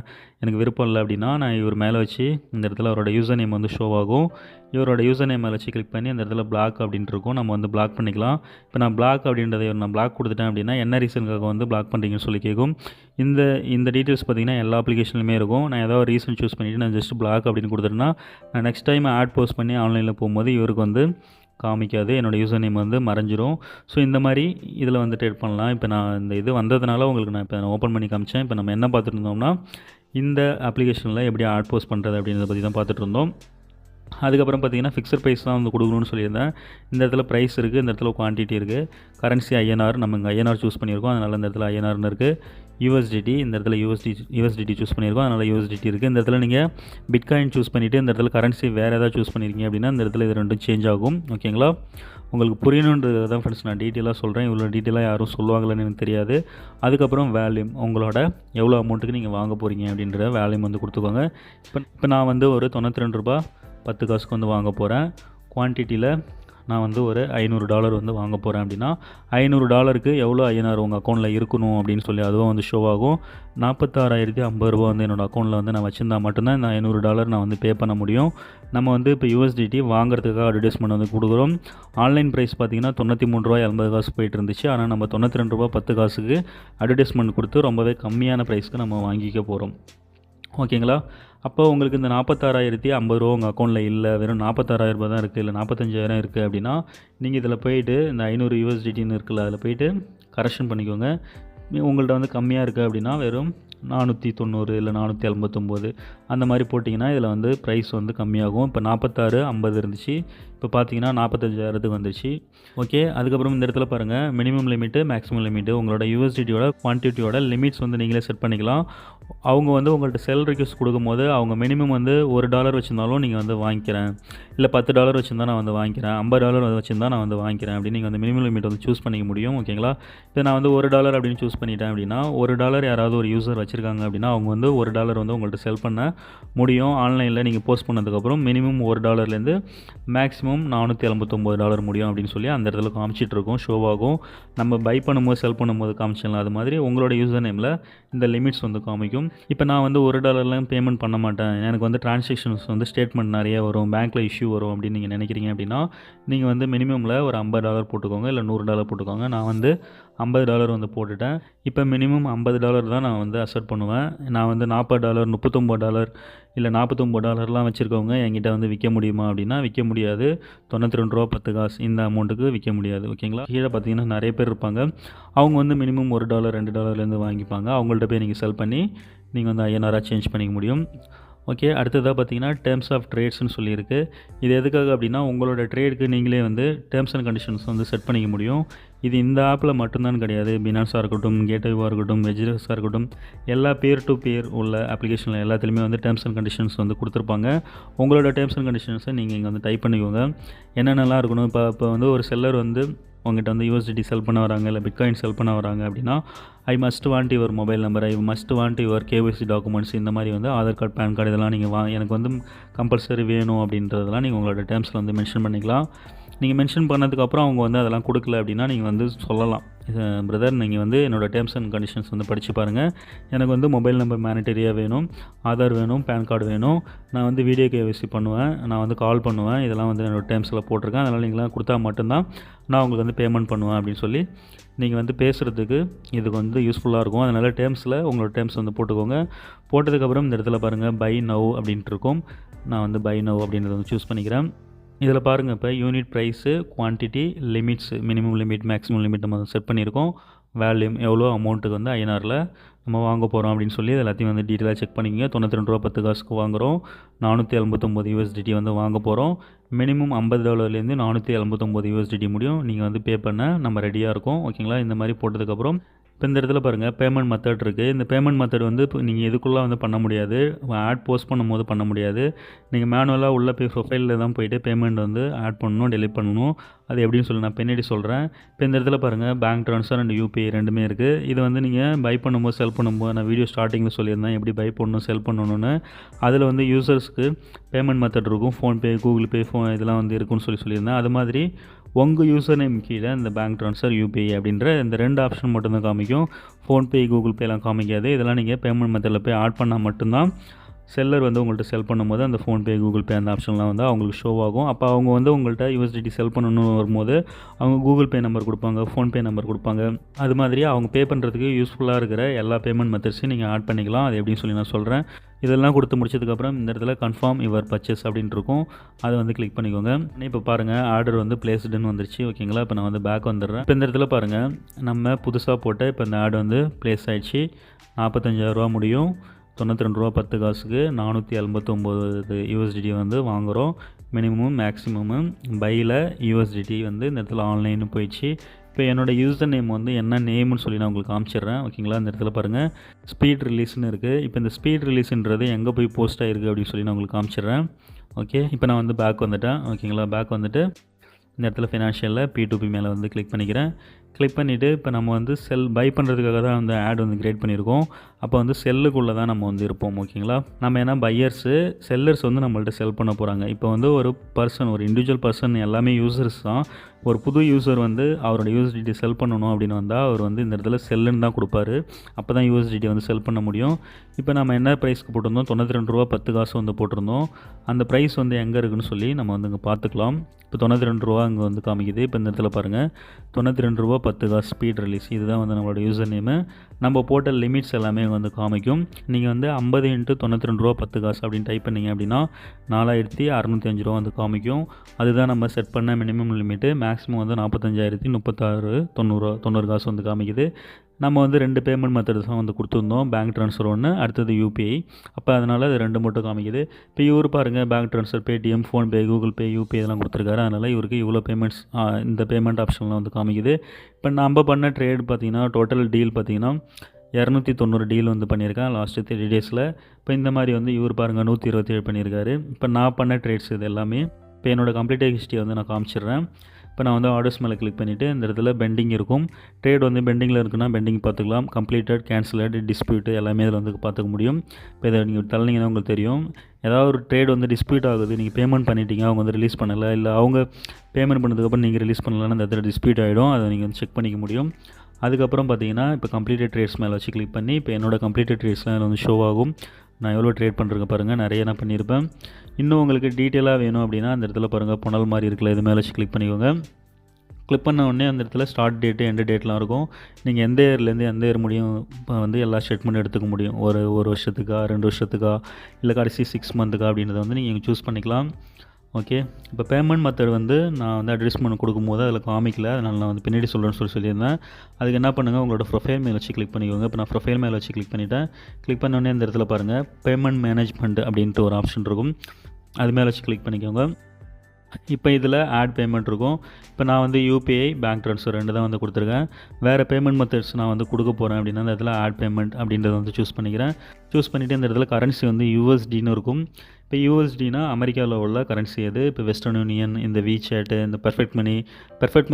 எனக்கு விருப்பம் இல்லை அப்படின்னா நான் இவர் மேலே வச்சு இந்த இடத்துல அவரோட யூசர் நேம் வந்து ஷோ ஆகும். இவரோட யூசர் நேம் மேலே வச்சு கிளிக் பண்ணி அந்த இடத்துல பிளாக் அப்படின்ட்டு இருக்கும், நம்ம வந்து பிளாக் பண்ணிக்கலாம். இப்போ நான் பிளாக் அப்படின்றத நான் பிளாக் கொடுத்துட்டேன் அப்படின்னா என்ன ரீசனுக்காக வந்து பிளாக் பண்ணுறீங்கன்னு சொல்லி கேட்கும். இந்த டீட்டெயில்ஸ் பார்த்திங்கன்னா எல்லா அப்ளிகேஷன்லையுமே இருக்கும். நான் ஏதாவது ரீசன் சூஸ் பண்ணிவிட்டு நான் ஜஸ்ட் பிளாக் அப்படின்னு கொடுத்துட்டேன்னா நான் நெக்ஸ்ட் டைம் ஆட் போஸ்ட் பண்ணி ஆன்லைனில் போகும்போது இவருக்கு வந்து காமிக்காது, என்னோடய யூசர் நேம் வந்து மறைஞ்சிரும். ஸோ இந்த மாதிரி இதில் வந்து ட்ரேட் பண்ணலாம். இப்போ நான் இந்த இது வந்ததுனால உங்களுக்கு நான் இப்போ ஓப்பன் பண்ணி காமிச்சேன். இப்போ நம்ம என்ன பார்த்துட்டு இருந்தோம்னா இந்த அப்ளிகேஷனில் எப்படி ஆட் போஸ்ட் பண்ணுறது அப்படின்றத பற்றி தான் பார்த்துட்டு இருந்தோம். அதுக்கப்புறம் பார்த்திங்கன்னா ஃபிக்ஸட் ப்ரைஸ் தான் வந்து கொடுக்கணும்னு சொல்லியிருந்தேன். இந்த இடத்துல ப்ரைஸ் இருக்குது, இந்த இடத்துல குவான்டிட்டி இருக்குது. கரன்சி ஐஎன்ஆர், நம்ம இங்கே ஐஎன்ஆர் சூஸ் பண்ணியிருக்கோம், அதனால் இந்த இடத்துல ஐஎன்ஆர்னு இருக்குது. யூஎஸ்டிடி, இந்த இடத்துல யூஎஸ்டிடி சூஸ் பண்ணியிருக்கோம், அதனால் யூஎஸ்டிடி இருக்குது. இந்த இடத்துல நீங்கள் பிட்காயின் சூஸ் பண்ணிவிட்டு இந்த இடத்துல கரன்சி வேறு ஏதாவது சூஸ் பண்ணியிருக்கீங்க அப்படின்னா இந்த இடத்துல இது ரெண்டும் சேஞ்ச் ஆகும். ஓகேங்களா. உங்களுக்கு புரியணுன்றது தான் ஃப்ரெண்ட்ஸ் நான் டீட்டெயிலாக சொல்கிறேன். இவ்வளோ டீட்டெயிலாக யாரும் சொல்லுவாங்களான்னு எனக்கு தெரியாது. அதுக்கப்புறம் வேல்யூம், உங்களோட எவ்வளோ அமௌண்ட்டுக்கு நீங்கள் வாங்க போகிறீங்க அப்படின்ற வேல்யூம் வந்து கொடுத்துக்கோங்க. இப்போ நான் வந்து ஒரு ₹92 10 காசுக்கு வந்து வாங்க போகிறேன். குவான்டிட்டியில் நான் வந்து ஒரு $500 வந்து வாங்க போகிறேன் அப்படின்னா $500க்கு எவ்வளோ ஐஎன்ஆர் உங்கள் அக்கௌண்ட்டில் இருக்கணும் அப்படின்னு சொல்லி அதுவும் வந்து ஷோ ஆகும். ₹46,050 வந்து என்னோடய அக்கௌண்ட்டில் வந்து நான் வச்சுருந்தா மட்டும்தான் இந்த $500 நான் வந்து பே பண்ண முடியும். நம்ம வந்து இப்போ யூஎஸ்டிடி வாங்குறதுக்காக அட்வர்டைஸ்மெண்ட் வந்து கொடுக்குறோம். ஆன்லைன் ப்ரைஸ் பார்த்திங்கன்னா ₹93.80 போயிட்டு இருந்துச்சு. ஆனால் நம்ம ₹92 10 காசுக்கு அட்வர்டைஸ்மெண்ட் கொடுத்து ரொம்பவே கம்மியான ப்ரைஸ்க்கு நம்ம வாங்கிக்க போகிறோம். ஓகேங்களா. அப்போ உங்களுக்கு இந்த ₹46,050 உங்கள் அக்கௌண்ட்டில் இல்லை, வெறும் ₹46,000 தான் இருக்குது, இல்லை ₹45,000 இருக்குது அப்படின்னா நீங்கள் இதில் போய்ட்டு இந்த 500 யூஎஸ்டிடின்னு இருக்குல்ல, அதில் போய்ட்டு கரெக்ஷன் பண்ணிக்கோங்க. உங்கள்கிட்ட வந்து கம்மியாக இருக்குது அப்படின்னா வெறும் 490 இல்லை 489 அந்த மாதிரி போட்டிங்கன்னா இதில் வந்து ப்ரைஸ் வந்து கம்மியாகும். இப்போ 46.50 இருந்துச்சு, இப்போ பார்த்தீங்கன்னா 45,000க்கு வந்துருச்சு. ஓகே. அதுக்கப்புறம் இந்த இடத்துல பாருங்கள் மினிமம் லிமிட்டு, மேக்ஸிமம் லிமிட்டு, உங்களோட யூஎஸ்டிடியோட குவான்டிட்டியோட லிமிட்ஸ் வந்து நீங்களே செட் பண்ணிக்கலாம். அவங்க வந்து உங்கள்கிட்ட செல் ரிக்வெஸ்ட் கொடுக்கும்போது அவங்க மினிமம் வந்து $1 வச்சுருந்தாலும் நீங்கள் வந்து வாங்கிக்கிறேன், இல்லை $10 வச்சுருந்தா நான் வந்து வாங்கிக்கிறேன், $50 வச்சுருந்தா நான் வந்து வாங்கிக்கிறேன் அப்படின்னு நீங்கள் வந்து மினிமம் லிமிட் வந்து சூஸ் பண்ணிக்க முடியும். ஓகேங்களா. இப்போ நான் வந்து $1 அப்படின்னு சூஸ் பண்ணிட்டேன் அப்படின்னா $1 யாராவது ஒரு யூசர் வச்சுருக்காங்க அப்படின்னா அவங்க வந்து $1 வந்து உங்கள்கிட்ட செல் பண்ண முடியும். ஆன்லைனில் நீங்கள் போஸ்ட் பண்ணதுக்கப்புறம் மினிமம் $1லேருந்து மேக்ஸிமம் $479 முடியும் அப்படின்னு சொல்லி அந்த இடத்துல காமிச்சிட்ருக்கோம், ஷோவாகும். நம்ம பை பண்ணும்போது செல் பண்ணும்போது காமிச்சிடலாம். அது மாதிரி உங்களோட யூசர் நேமில் இந்த லிமிட்ஸ் வந்து காமிக்கும். இப்போ நான் வந்து $1 பேமெண்ட் பண்ண மாட்டேன், எனக்கு வந்து டிரான்சாக்ஷன்ஸ் வந்து ஸ்டேட்மெண்ட் நிறைய வரும், பேங்க்கில் இஷ்யூ வரும் அப்படின்னு நீங்கள் நினைக்கிறீங்க அப்படின்னா நீங்கள் வந்து மினிமமில் ஒரு $50 போட்டுக்கோங்க, இல்லை $100 போட்டுக்கோங்க. நான் வந்து $50 வந்து போட்டுட்டேன். இப்போ மினிமம் $50 தான் நான் வந்து அக்செப்ட் பண்ணுவேன். நான் வந்து $40, $39 இல்லை $49 வச்சுருக்கவங்க என்கிட்ட வந்து விற்க முடியுமா அப்படின்னா விற்க முடியாது. $92.10 இந்த அமௌண்ட்டுக்கு விற்க முடியாது. ஓகேங்களா? கீழே பார்த்தீங்கன்னா நிறைய பேர் இருப்பாங்க. அவங்க வந்து மினிமம் $1 $2 வாங்கிப்பாங்க. அவங்கள்ட்ட போய் நீங்கள் செல் பண்ணி நீங்கள் வந்து INR சேஞ்ச் பண்ணிக்க முடியும். ஓகே, அடுத்ததாக பார்த்தீங்கன்னா டேர்ம்ஸ் ஆஃப் ட்ரேட்ஸ்னு சொல்லியிருக்கு. இது எதுக்காக அப்படின்னா உங்களோட ட்ரேடுக்கு நீங்களே வந்து டேர்ம்ஸ் அண்ட் கண்டிஷன்ஸ் வந்து செட் பண்ணிக்க முடியும். இது இந்த ஆப்பில் மட்டும்தான் கிடையாது. பினான்ஸாக இருக்கட்டும், கேட்வேவாக இருக்கட்டும், வெஜ்ரஸாக இருக்கட்டும், எல்லா பேர் டு பேர் உள்ள அப்ளிகேஷனில் எல்லாத்துலேயுமே வந்து டேர்ம்ஸ் அண்ட் கண்டிஷன்ஸ் வந்து கொடுத்துருப்பாங்க. உங்களோட டேர்ம்ஸ் அண்ட் கண்டிஷன்ஸை நீங்கள் இங்கே வந்து டைப் பண்ணிக்கோங்க. என்னென்னலாம் இருக்கணும். இப்போ வந்து ஒரு செல்லர் வந்து உங்கள்கிட்ட வந்து USDT செல் பண்ண வராங்க, இல்லை பிட்காயின் செல் பண்ண வராங்க அப்படின்னா I must want your mobile number, I must want your KYC documents, இந்த மாதிரி வந்து ஆதார் கார்டு, பேன் கார்டு இதெல்லாம் நீங்கள் எனக்கு வந்து கம்பல்சரி வேணும் அப்படின்றதெல்லாம் நீங்கள் உங்களோட டேர்ம்ஸில் வந்து மென்ஷன் பண்ணிக்கலாம். நீங்கள் மென்ஷன் பண்ணதுக்கப்புறம் அவங்க வந்து அதெல்லாம் கொடுக்கல அப்படின்னா நீங்கள் வந்து சொல்லலாம், பிரதர் நீங்கள் வந்து என்னோடய டேர்ம்ஸ் அண்ட் கண்டிஷன்ஸ் வந்து படித்து பாருங்கள். எனக்கு வந்து மொபைல் நம்பர் மேனிட்டரியாக வேணும், ஆதார் வேணும், பேன் கார்டு வேணும், நான் வந்து வீடியோ KYC பண்ணுவேன், நான் வந்து கால் பண்ணுவேன், இதெல்லாம் வந்து என்னோடய டேர்ம்ஸில் போட்டிருக்கேன், அதனால் நீங்களாம் கொடுத்தா மட்டும்தான் நான் உங்களுக்கு வந்து பேமெண்ட் பண்ணுவேன் அப்படின்னு சொல்லி நீங்கள் வந்து பேசுகிறதுக்கு இதுக்கு வந்து யூஸ்ஃபுல்லாக இருக்கும். அதனால் டேர்ம்ஸில் உங்களோட டேர்ம்ஸ் வந்து போட்டுக்கோங்க. போட்டதுக்கப்புறம் இந்த இடத்துல பாருங்கள் பை நவ் அப்படின்ட்டு இருக்கும். நான் வந்து பை நவ் அப்படின்றத வந்து சூஸ் பண்ணிக்கிறேன். இதில் பாருங்கள் இப்போ unit price, quantity, limits, minimum limit, maximum limit நம்ம செட் பண்ணியிருக்கோம். வேல்யூம் எவ்வளோ அமௌண்ட்டுக்கு வந்து INRல நம்ம வாங்க போகிறோம் அப்படின்னு சொல்லி எல்லாத்தையும் வந்து டீட்டெயிலாக செக் பண்ணிக்கோங்க. $92.10 வாங்குகிறோம், 479 USDT வந்து வாங்க போகிறோம். மினிமம் $50 $479 USDT முடியும். நீங்கள் வந்து பே பண்ண நம்ம ரெடியாக இருக்கோம். ஓகேங்களா? இந்த மாதிரி போட்டதுக்கப்புறம் இப்போ இந்த இடத்துல பாருங்கள் பேமெண்ட் மெத்தட் இருக்குது. இந்த பேமெண்ட் மெத்தட் வந்து இப்போ நீங்கள் இதுக்குள்ளே வந்து பண்ண முடியாது, ஆட் போஸ்ட் பண்ணும்போது பண்ண முடியாது. நீங்கள் மேனுவலாக உள்ளே போய் ப்ரொஃபைலில் தான் போய்ட்டு பேமெண்ட் வந்து ஆட் பண்ணணும், டெலிட் பண்ணணும். அது எப்படின்னு சொல்லி நான் பின்னாடி சொல்கிறேன். இப்போ இந்த இடத்துல பாருங்கள் பேங்க் ட்ரான்ஸ்ஃபர் அண்ட் UPI ரெண்டுமே இருக்குது. இது வந்து நீங்கள் பை பண்ணும்போது செல் பண்ணும்போது நான் வீடியோ ஸ்டார்டிங்கில் சொல்லியிருந்தேன் எப்படி பை பண்ணணும் செல் பண்ணணும்னு. அதில் வந்து யூசர்ஸ்க்கு பேமெண்ட் மெத்தட் இருக்கும், ஃபோன்பே, கூகுள் பே, இதெல்லாம் வந்து இருக்குன்னு சொல்லியிருந்தேன். அது மாதிரி உங்கள் யூசர் நேம் கீழே இந்த பேங்க் ட்ரான்ஸ்ஃபர், UPI அப்படின்ற இந்த 2 ஆப்ஷன் மட்டும்தான் காமிக்கும். ஃபோன்பே, கூகுள் பேலாம் காமிக்காது. இதெல்லாம் நீங்கள் பேமெண்ட் மெத்தடில் போய் ஆட் பண்ணால் மட்டும்தான் செல்லர் வந்து உங்கள்கிட்ட செல் பண்ணும்போது அந்த ஃபோன்பே, கூகுள் பே அந்த ஆப்ஷன்லாம் வந்து அவங்களுக்கு ஷோ ஆகும். அப்போ அவங்க வந்து உங்கள்கிட்ட USDT செல் பண்ணணும்னு வரும்போது அவங்க கூகுள் பே நம்பர் கொடுப்பாங்க, ஃபோன்பே நம்பர் கொடுப்பாங்க. அது மாதிரி அவங்க பே பண்ணுறதுக்கு யூஸ்ஃபுல்லாக இருக்கிற எல்லா பேமெண்ட் மெத்தட்ஸையும் நீங்கள் ஆட் பண்ணிக்கலாம். அது எப்படின்னு சொல்லி நான் சொல்கிறேன். இதெல்லாம் கொடுத்து முடிச்சதுக்கப்புறம் இந்த இடத்துல கன்ஃபார்ம் யுவர் பர்ச்சேஸ் அப்படின்ட்டு இருக்கும். அதை வந்து கிளிக் பண்ணிக்கோங்க. இப்போ பாருங்கள் ஆர்டர் வந்து பிளேஸ்டுன்னு வந்துருச்சு. ஓகேங்களா? இப்போ நான் வந்து பேக் வந்துடுறேன். இப்போ இந்த இடத்துல பாருங்கள் நம்ம புதுசாக போட்ட இப்போ இந்த ஆர்டர் வந்து பிளேஸ் ஆகிடுச்சு. $45,000 முடியும். $92.10 479 USDT வந்து வாங்குகிறோம். மினிமம் மேக்ஸிமம் பையில் USDT வந்து இந்த இடத்துல ஆன்லைன்னு போயிடுச்சு. இப்போ என்னோடய யூசர் நேம் வந்து என்ன நேம்னு சொல்லி நான் உங்களுக்கு காமிச்சிடுறேன். ஓகேங்களா? இந்த இடத்துல பாருங்கள் ஸ்பீட் ரிலீஸ்னு இருக்குது. இப்போ இந்த ஸ்பீட் ரிலீஸ்ன்றது எங்கே போய் போஸ்ட் ஆகிருக்கு அப்படின்னு சொல்லி நான் உங்களுக்கு காமிச்சிடுறேன். ஓகே, இப்போ நான் வந்து பேக் வந்துட்டேன். ஓகேங்களா? பேக் வந்துட்டு இந்த இடத்துல ஃபினான்ஷியலில் P2P மேலே வந்து கிளிக் பண்ணிக்கிறேன். கிளிக் பண்ணிவிட்டு இப்போ நம்ம வந்து பை பண்ணுறதுக்காக தான் வந்து ஆட் வந்து கிரியேட் பண்ணியிருக்கோம். அப்போ வந்து செல்லுக்குள்ளே தான் நம்ம வந்து இருப்போம். ஓகேங்களா? நம்ம ஏன்னா பையர்ஸு, செல்லர்ஸ் வந்து நம்மள்ட்ட செல் பண்ண போகிறாங்க. இப்போ வந்து ஒரு பர்சன், ஒரு இண்டிவிஜுவல் பர்சன் எல்லாமே யூசர்ஸ் தான். ஒரு புது யூசர் வந்து அவரோட USDT செல் பண்ணணும் அப்படின்னு வந்தால் அவர் வந்து இந்த இடத்துல செல்லுன்னு தான் கொடுப்பாரு. அப்போ தான் USDT வந்து செல் பண்ண முடியும். இப்போ நம்ம என்ன ப்ரைஸ்க்கு போட்டிருந்தோம், $92.10 வந்து போட்டிருந்தோம். அந்த ப்ரைஸ் வந்து எங்கே இருக்குதுன்னு சொல்லி நம்ம வந்து இங்கே பார்த்துக்கலாம். இப்போ $92 இங்கே வந்து காமிக்குது. இப்போ இந்த இடத்துல பாருங்கள் $92.10 ஸ்பீட் ரிலீஸ், இதுதான் வந்து நம்மளோட யூசர் நேமு. நம்ம போட்ட லிமிட்ஸ் எல்லாமே வந்து காமிக்கும். நீங்கள் வந்து 50 × $92.10 அப்படின்னு டைப் பண்ணிங்க அப்படின்னா $4,605 வந்து காமிக்கும். அதுதான் நம்ம செட் பண்ண மினிமம் லிமிட்டு. மேக்ஸிமம் வந்து $45,036.90 வந்து காமிக்குது. நம்ம வந்து 2 பேமெண்ட் மெத்தட்ஸ் தான் வந்து கொடுத்துருந்தோம். பேங்க் ட்ரான்ஸ்ஃபர் ஒன்று, அடுத்தது UPI. அப்போ அதனால் அது 2 மட்டும் காமிக்குது. இப்போ இவர் பாருங்கள் bank transfer, Paytm, PhonePe, Google பே, UPI இதெல்லாம் கொடுத்துருக்காரு. அதனால் இவருக்கு இவ்வளோ பேமெண்ட்ஸ் இந்த பேமெண்ட் ஆப்ஷன்லாம் வந்து காமிக்குது. இப்போ நம்ம பண்ண ட்ரேட் பார்த்திங்கன்னா டோட்டல் டீல் பார்த்திங்கன்னா 290 டீல் வந்து பண்ணியிருக்கேன் லாஸ்ட்டு 3 டேஸில். இப்போ இந்த மாதிரி வந்து இவர் பாருங்கள் 127 பண்ணியிருக்காரு. இப்போ நான் பண்ண ட்ரேட்ஸ் இது எல்லாமே. இப்போ என்னோடய கம்ப்ளீட் ஹிஸ்ட்ரியை வந்து நான் காமிச்சிடுறேன். இப்போ நான் வந்து ஆர்டர்ஸ் மேலே கிளிக் பண்ணிவிட்டு இந்த இடத்துல பெண்டிங் இருக்கும். ட்ரேட் வந்து பெண்டிங்கில் இருக்குன்னா பெண்டிங் பார்த்துக்கலாம். கம்ப்ளீட்டட், கேன்சலட், டிஸ்பியூட் எல்லாமே இதில் வந்து பார்த்துக்க முடியும். இப்போ இதை நீங்கள் தள்ளிங்கன்னா உங்களுக்கு தெரியும். ஏதாவது ஒரு ட்ரேட் வந்து டிஸ்பியூட் ஆகுது, நீங்கள் பேமெண்ட் பண்ணிட்டீங்க, அவங்க வந்து ரிலீஸ் பண்ணலை, இல்லை அவங்க பேமெண்ட் பண்ணதுக்கப்புறம் நீங்கள் ரிலீஸ் பண்ணலன்னா அந்த இடத்துல டிஸ்பியூட் ஆகிடும். அதை நீங்கள் வந்து செக் பண்ணிக்க முடியும். அதுக்கப்புறம் பார்த்தீங்கன்னா இப்போ கம்ப்ளீட்டட் ட்ரேட்ஸ் மேலே வச்சு கிளிக் பண்ணி இப்போ என்னோடய கம்ப்ளீட்டட் ட்ரேட்ஸ்லாம் இதில் வந்து ஷோ ஆகும். நான் எவ்வளோ ட்ரேட் பண்ணுறேங்க பாருங்கள், நிறைய நான் பண்ணியிருப்பேன். இன்னும் உங்களுக்கு டீட்டெயிலாக வேணும் அப்படின்னா அந்த இடத்துல பாருங்கள் புனல் மாதிரி இருக்குல்ல, இது மேலே வச்சு கிளிக் பண்ணிக்கோங்க. கிளிக் பண்ண உடனே அந்த இடத்துல ஸ்டார்ட் டேட்டு எண்டு டேட்லாம் இருக்கும். நீங்கள் எந்த இயர்லேருந்து எந்த இயர் முடியும் இப்போ வந்து எல்லா ஸ்டேட்மெண்ட் எடுத்துக்க முடியும். ஒரு வருஷத்துக்கா 2 வருஷத்துக்கா இல்லை கடைசி 6 மந்த்துக்கா அப்படின்றத வந்து நீங்கள் சூஸ் பண்ணிக்கலாம். ஓகே, இப்போ பேமெண்ட் மெத்தட் வந்து நான் வந்து அட்வர்டைஸ்மெண்ட் கொடுக்கும்போது அதில் காமிக்கல, அதனால் நான் வந்து பின்னாடி சொல்கிறேன்னு சொல்லியிருந்தேன். அதுக்கு என்ன பண்ணுங்கள், உங்களோட ப்ரொஃபைல் மேலே வச்சு கிளிக் பண்ணிக்கோங்க. இப்போ நான் ப்ரொஃபைல் மேலே வச்சு கிளிக் பண்ணிவிட்டேன். கிளிக் பண்ணோடனே இந்த இடத்துல பாருங்கள் பேமெண்ட் மேனேஜ்மெண்ட் அப்படின்ட்டு ஒரு ஆப்ஷன் இருக்கும். அது மேலே வச்சு கிளிக் பண்ணிக்கோங்க. இப்போ இதில் ஆட் பேமெண்ட் இருக்கும். இப்போ நான் வந்து யூபிஐ பேங்க் ட்ரான்ஸ்ஃபர் 2 தான் வந்து கொடுத்துருக்கேன். வேறு பேமெண்ட் மெத்தட்ஸ் நான் வந்து கொடுக்க போகிறேன் அப்படின்னா இந்த இடத்துல ஆட் பேமெண்ட் அப்படின்றத வந்து சூஸ் பண்ணிக்கிறேன். சூஸ் பண்ணிவிட்டு இந்த இடத்துல கரன்சி வந்து யூஎஸ்டின்னு இருக்கும். இப்போ யூஎஸ்டினா அமெரிக்காவில் உள்ள கரன்சி அது. இப்போ வெஸ்டர்ன் யூனியன், இந்த விசாட்டு, இந்த பெர்ஃபெக்ட்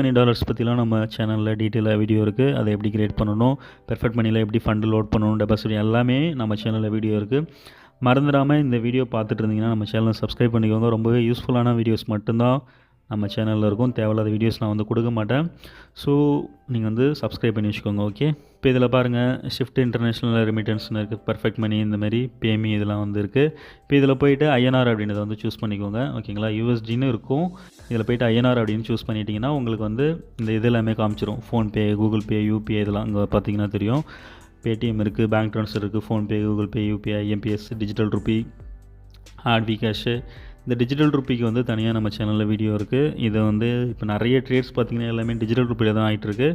மணி டாலர்ஸ் பற்றிலாம் நம்ம சேனலில் டீட்டெயிலாக வீடியோ இருக்குது. அதை எப்படி கிரியேட் பண்ணணும், பெர்ஃபெக்ட் மணியில் எப்படி ஃபண்டு லோட் பண்ணணும், டெபாசிட் எல்லாமே நம்ம சேனலில் வீடியோ இருக்குது. மறந்துடாமல் இந்த வீடியோ பார்த்துட்டு இருந்தீங்கன்னா நம்ம சேனலை சப்ஸ்கிரைப் பண்ணிக்கோங்க. ரொம்பவே யூஸ்ஃபுல்லான வீடியோஸ் மட்டும்தான் நம்ம சேனலில் இருக்கும். தேவையில்லாத வீடியோஸ் நான் வந்து கொடுக்க மாட்டேன். ஸோ நீங்கள் வந்து சப்ஸ்கிரைப் பண்ணி வச்சுக்கோங்க. ஓகே, இப்போ இதில் பாருங்கள் ஷிஃப்ட் இன்டர்நேஷ்னல் ரெமிட்டன்ஸ்னு இருக்குது, பெர்ஃபெக்ட் மணி, இந்த மாதிரி பேமி இதெல்லாம் வந்து இருக்குது. இப்போ இதில் போய்ட்டு ஐஎன்ஆர் அப்படின்றத வந்து சூஸ் பண்ணிக்கோங்க. ஓகேங்களா, யூஎஸ்டின்னு இருக்கும். இதில் போய்ட்டு ஐஎன்ஆர் அப்படின்னு சூஸ் பண்ணிட்டீங்கன்னா உங்களுக்கு வந்து இந்த இது எல்லாமே காமிச்சிரும். ஃபோன்பே, கூகுள் பே, யூபிஐ இதெல்லாம் அங்கே பார்த்தீங்கன்னா தெரியும். பேடிஎம் இருக்குது, பேங்க் ட்ரான்ஸ்ஃபர் இருக்குது, PhonePe, Google Pay, UPI, IMPS, digital rupee, ஆட்வி கேஷு. இந்த டிஜிட்டல் ருப்பிக்கு வந்து தனியாக நம்ம சேனலில் வீடியோ இருக்குது. இதை வந்து இப்போ நிறைய ட்ரேட்ஸ் பார்த்திங்கன்னா எல்லாமே டிஜிட்டல் ருப்பியில் தான் ஆகிட்டுருக்கு.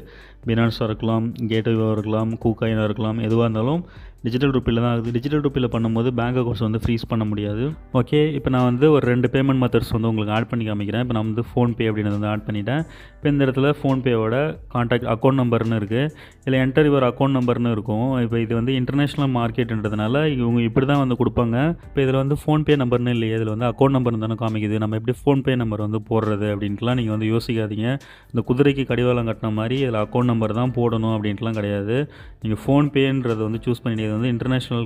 பினான்ஸாக இருக்கலாம், கேட்வேவாக இருக்கலாம், கூகாயினாக இருக்கலாம், எதுவாக இருந்தாலும் டிஜிட்டல் ருப்பியில் தான் ஆகுது. டிஜிட்டல் ருப்பியில் பண்ணும்போது பேங்க் அக்கௌண்ட்ஸ் வந்து ஃப்ரீஸ் பண்ண முடியாது. ஓகே, இப்போ நான் வந்து ஒரு 2 பேமெண்ட் மெத்தட்ஸ் வந்து உங்களுக்கு ஆட் பண்ணி காமிக்கிறேன். இப்போ நான் வந்து ஃபோன்பே அப்படின்றத வந்து ஆட் பண்ணிட்டேன். இப்போ இந்த இடத்துல ஃபோன்பேவோட கான்டாக்ட் அக்கௌண்ட் நம்பர்னு இருக்குது. இதில் என்டர் யுவர் அக்கௌண்ட் நம்பர்னு இருக்கும். இப்போ இது வந்து இன்டர்நேஷ்னல் மார்க்கெட்டுன்றதுனால இவங்க இப்படி தான் வந்து கொடுப்பாங்க. இப்போ இதில் வந்து ஃபோன்பே நம்பர்னு இல்லையே, இதில் வந்து அக்கௌண்ட் நம்பர் தானே காமிக்குது. நம்ம எப்படி ஃபோன்பே நம்பர் வந்து போடுறது அப்படின்ட்டுலாம் நீங்கள் வந்து யோசிக்காதீங்க. இந்த குதிரைக்கு கடிவாளம் கட்டின மாதிரி இதில் அக்கௌண்ட் நம்பர் தான் போடணும் அப்படின்ட்டுலாம் கிடையாது. நீங்கள் ஃபோன்பேன்றது வந்து சூஸ் பண்ணிட்டு இது வந்து இன்டர்நேஷ்னல்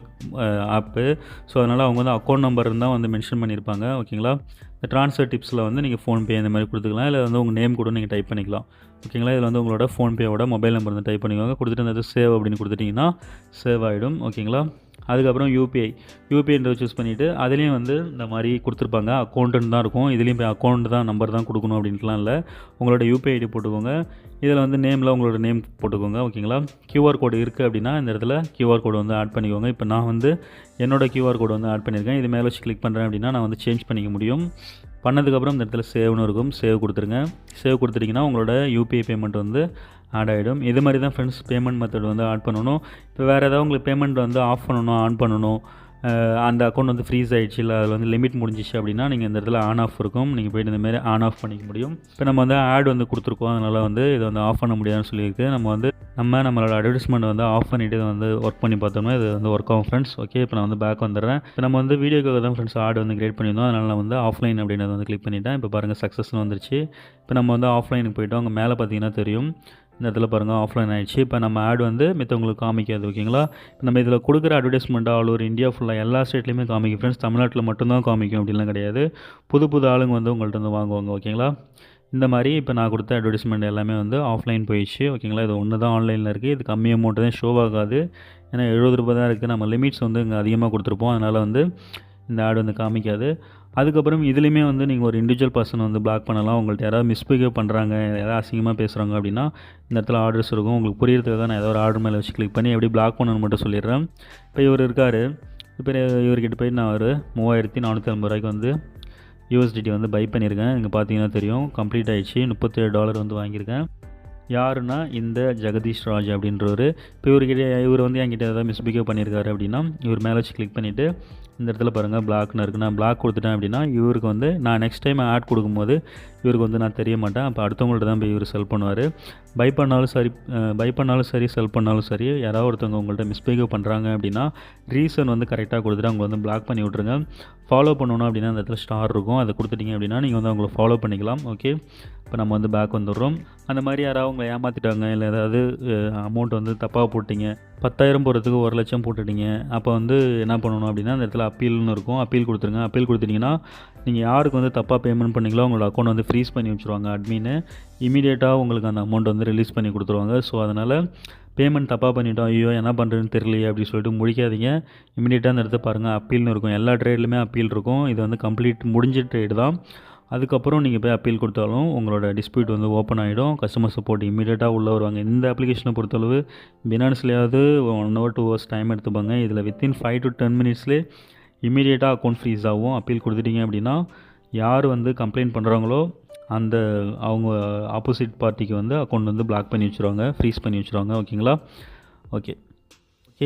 ஆப்பு. ஸோ அதனால் அவங்க வந்து அக்கௌண்ட் நம்பர் தான் வந்து மென்ஷன் பண்ணியிருப்பாங்க. ஓகேங்களா, இந்த ட்ரான்ஸ்ஃபர் டிப்ஸில் வந்து நீங்கள் ஃபோன்பே இந்த மாதிரி கொடுத்துக்கலாம். இல்லை வந்து உங்கள் நேம் கூட நீங்கள் டைப் பண்ணிக்கலாம். ஓகேங்களா, இதில் வந்து உங்களோட ஃபோன்பேவோட மொபைல் நம்பர் வந்து டைப் பண்ணிக்கோங்க. கொடுத்துட்டு அந்த சேவ் அப்படின்னு கொடுத்துட்டிங்கன்னா சேவ் ஆகிடும். ஓகேங்களா, அதுக்கப்புறம் யூபிஐன்றதை சூஸ் பண்ணிவிட்டு அதுலேயும் வந்து இந்த மாதிரி கொடுத்துருப்பாங்க. அக்கௌண்ட்டுன்னு தான் இருக்கும். இதுலேயும் போய் அக்கௌண்ட் தான் நம்பர் தான் கொடுக்கணும் அப்படின்ட்டுலாம் இல்லை. உங்களோட யூபிஐ ஐடி போட்டுக்கோங்க. இதில் வந்து நேமில் உங்களோட நேம் போட்டுக்கோங்க. ஓகேங்களா, கியூஆர் கோடு இருக்குது அப்படின்னா இந்த இடத்துல கியூஆர் கோடு வந்து ஆட் பண்ணிக்கோங்க. இப்போ நான் வந்து என்னோடய கியூஆர் கோடு வந்து ஆட் பண்ணியிருக்கேன். இது மேலே வச்சு கிளிக் பண்ணுறேன் அப்படின்னா நான் வந்து சேஞ்ச் பண்ணிக்க முடியும். பண்ணதுக்கப்புறம் இந்த இடத்துல சேவ்னு இருக்கும். சேவ் கொடுத்துருங்க. சேவ் கொடுத்துட்டிங்கன்னா உங்களோட யூபிஐ பேமெண்ட் வந்து ஆட் ஆகிடும். இது மாதிரி தான் ஃப்ரெண்ட்ஸ் பேமெண்ட் மெத்தட் வந்து ஆட் பண்ணணும். இப்போ வேறு ஏதாவது உங்களுக்கு பேமெண்ட் வந்து ஆஃப் பண்ணணும், ஆன் பண்ணணும், அந்த அக்கௌண்ட் வந்து ஃப்ரீஸ் ஆகிடுச்சு, இல்லை அதில் வந்து லிமிட் முடிஞ்சிச்சு அப்படின்னா நீங்கள் இந்த இடத்துல ஆன் ஆஃப் இருக்கும். நீங்கள் போய்ட்டு இந்தமாரி ஆன் ஆஃப் பண்ணிக்க முடியும். இப்போ நம்ம வந்து ஆட் வந்து கொடுத்துருக்கோம், அதனால் வந்து இதை வந்து ஆஃப் பண்ண முடியாதுன்னு சொல்லியிருக்கு. நம்மளோட அட்வர்டைஸ்மெண்ட் வந்து ஆஃப் பண்ணிவிட்டு இதை வந்து ஒர்க் பண்ணி பார்த்தோம்னா இது வந்து ஒர்க் ஆகும் ஃப்ரெண்ட்ஸ். ஓகே, இப்போ நான் வந்து பேக் வந்துடுறேன். இப்போ நம்ம வந்து வீடியோக்காக தான் ஃப்ரெண்ட்ஸ் ஆட் வந்து கிரியேட் பண்ணியிருந்தோம். அதனால் நான் வந்து ஆஃப்லைன் அப்படின்றத வந்து கிளிக் பண்ணிவிட்டேன். இப்போ பாருங்கள் சக்ஸஸ்னு வந்துருச்சு. இப்போ நம்ம வந்து ஆஃப்லைனுக்கு போய்ட்டோம். அங்கே மேலே பார்த்தீங்கன்னா தெரியும், இந்த இடத்துல பாருங்கள் ஆஃப்லைன் ஆகிடுச்சு. இப்போ நம்ம ஆட் வந்து மித்தவங்களுக்கு காமிக்காது. ஓகேங்களா, இப்போ நம்ம இதில் கொடுக்குற அட்வர்டைஸ்மெண்ட்டாக ஆல் ஓவர் இந்தியா ஃபுல்லாக எல்லா ஸ்டேட்லேயுமே காமிக்கும் ஃப்ரெண்ட்ஸ். தமிழ்நாட்டில் மட்டும்தான் காமிக்கும் அப்படின்லாம் கிடையாது. புது ஆளுங்க வந்து உங்கள்கிட்ட வந்து வாங்குவாங்க. ஓகேங்களா, இந்த மாதிரி இப்போ நான் கொடுத்த அட்வர்டைஸ்மெண்ட் எல்லாமே வந்து ஆஃப்லைன் போயிடுச்சு. ஓகேங்களா, இது ஒன்று தான் ஆன்லைனில் இருக்குது. இது கம்மி அமௌண்ட்டு தான் ஷோ ஆகாது. ஏன்னா 70 ரூபா தான் இருக்குது. நம்ம லிமிட்ஸ் வந்து இங்கே அதிகமாக கொடுத்துருப்போம். அதனால் வந்து இந்த ஆட் வந்து காமிக்காது. அதுக்கப்புறம் இதுலேயுமே வந்து நீங்கள் ஒரு இண்டிவிஜுவல் பர்சன் வந்து பிளாக் பண்ணலாம். உங்கள்கிட்ட யாராவது மிஸ்பிஹேவ் பண்ணுறாங்க, யாராவது அசிங்கமாக பேசுகிறாங்க அப்படின்னா இந்த இடத்துல ஆர்டர்ஸ் இருக்கும். உங்களுக்கு புரியறதுக்காக நான் ஏதோ ஒரு ஆர்டர் மேலே வச்சு கிளிக் பண்ணி எப்படி பிளாக் பண்ணணும்னு மட்டும் சொல்லிடுறேன். இப்போ இவர் இருக்கார். இப்போ இவர்கிட்ட போய் நான் ஒரு 3450 ரூபாய்க்கு வந்து யூஎஸ்டிடி வந்து பை பண்ணியிருக்கேன். நீங்கள் பார்த்தீங்கன்னா தெரியும், கம்ப்ளீட் ஆகிடுச்சு. $37 வந்து வாங்கியிருக்கேன். யாருன்னா இந்த ஜெகதீஷ் ராஜ் அப்படின்றவர். இப்போ இவர் வந்து என்கிட்ட ஏதாவது மிஸ்பிஹேவ் பண்ணியிருக்காரு அப்படின்னா இவர் மேலே வச்சு கிளிக் பண்ணிவிட்டு இந்த இடத்துல பாருங்கள் பிளாக்னு இருக்குது. நான் பிளாக் கொடுத்துட்டேன் அப்படின்னா இவருக்கு வந்து நான் நெக்ஸ்ட் டைம் ஆட் கொடுக்கும்போது இவருக்கு வந்து நான் தெரிய மாட்டேன். அப்போ அடுத்தவங்கள்ட்ட தான் போய் இவர் செல் பண்ணுவார். பை பண்ணாலும் சரி செல் பண்ணாலும் சரி, யாராவது ஒருத்தவங்க உங்கள்கிட்ட மிஸ்பிஹேவ் பண்ணுறாங்க அப்படின்னா ரீசன் வந்து கரெக்டாக கொடுத்துட்டு அவங்க வந்து பிளாக் பண்ணி விட்ருங்க. ஃபாலோ பண்ணணும் அப்படின்னா அந்த இடத்துல ஸ்டார் இருக்கும், அதை கொடுத்துட்டிங்க அப்படின்னா நீங்கள் வந்து அவங்கள ஃபாலோ பண்ணிக்கலாம். ஓகே, இப்போ நம்ம வந்து பேக் வந்துடுறோம். அந்த மாதிரி யாராவது உங்களை ஏமாற்றிட்டாங்க, இல்லை ஏதாவது அமௌண்ட் வந்து தப்பாக போட்டிங்க, 10,000 போகிறதுக்கு 1,00,000 போட்டுட்டிங்க, அப்போ வந்து என்ன பண்ணணும் அப்படின்னா அந்த இடத்துல அப்பீல்னு இருக்கும். அப்பீல் கொடுத்துருங்க. அப்பீல் கொடுத்துட்டிங்கன்னா நீங்கள் யாருக்கு வந்து தப்பாக பேமெண்ட் பண்ணிங்களோ அவங்களோட அக்கௌண்ட் வந்து ஃப்ரீஸ் பண்ணி வச்சுருவாங்க அட்மின்னு. இமீடியட்டாக உங்களுக்கு அந்த அமௌண்ட் வந்து ரிலீஸ் பண்ணி கொடுத்துருவாங்க. ஸோ அதனால் பேமெண்ட் தப்பாக பண்ணிட்டோம், ஐயோ என்ன பண்ணுறதுன்னு தெரியலையே அப்படின்னு சொல்லிட்டு முடிக்காதீங்க. இமீடியட்டாக அந்த இடத்த பாருங்கள் அப்பீல்னு இருக்கும். எல்லா ட்ரேட்லையுமே அப்பீல் இருக்கும். இது வந்து கம்ப்ளீட் முடிஞ்ச ட்ரேடு தான். அதுக்கப்புறம் நீங்கள் போய் அப்பீல் கொடுத்தாலும் உங்களோட டிஸ்பியூட் வந்து ஓப்பன் ஆகிடும். கஸ்டமர் சப்போர்ட் இமீடியட்டாக உள்ளே வருவாங்க. இந்த அப்ளிகேஷனை பொறுத்தளவு பினான்ஸ்லேயாவது 1 hour 2 hours டைம் எடுத்துப்பாங்க. இதில் வித்தின் 5 to 10 minutesலேயே இமீடியட்டாக அக்கௌண்ட் ஃப்ரீஸ் ஆகும். அப்பீல் கொடுத்துட்டீங்க அப்படின்னா யார் வந்து கம்ப்ளைண்ட் பண்ணுறாங்களோ அந்த அவங்க ஆப்போசிட் பார்ட்டிக்கு வந்து அக்கௌண்ட் வந்து பிளாக் பண்ணி வச்சுருவாங்க, ஃப்ரீஸ் பண்ணி வச்சுருவாங்க. ஓகேங்களா? ஓகே,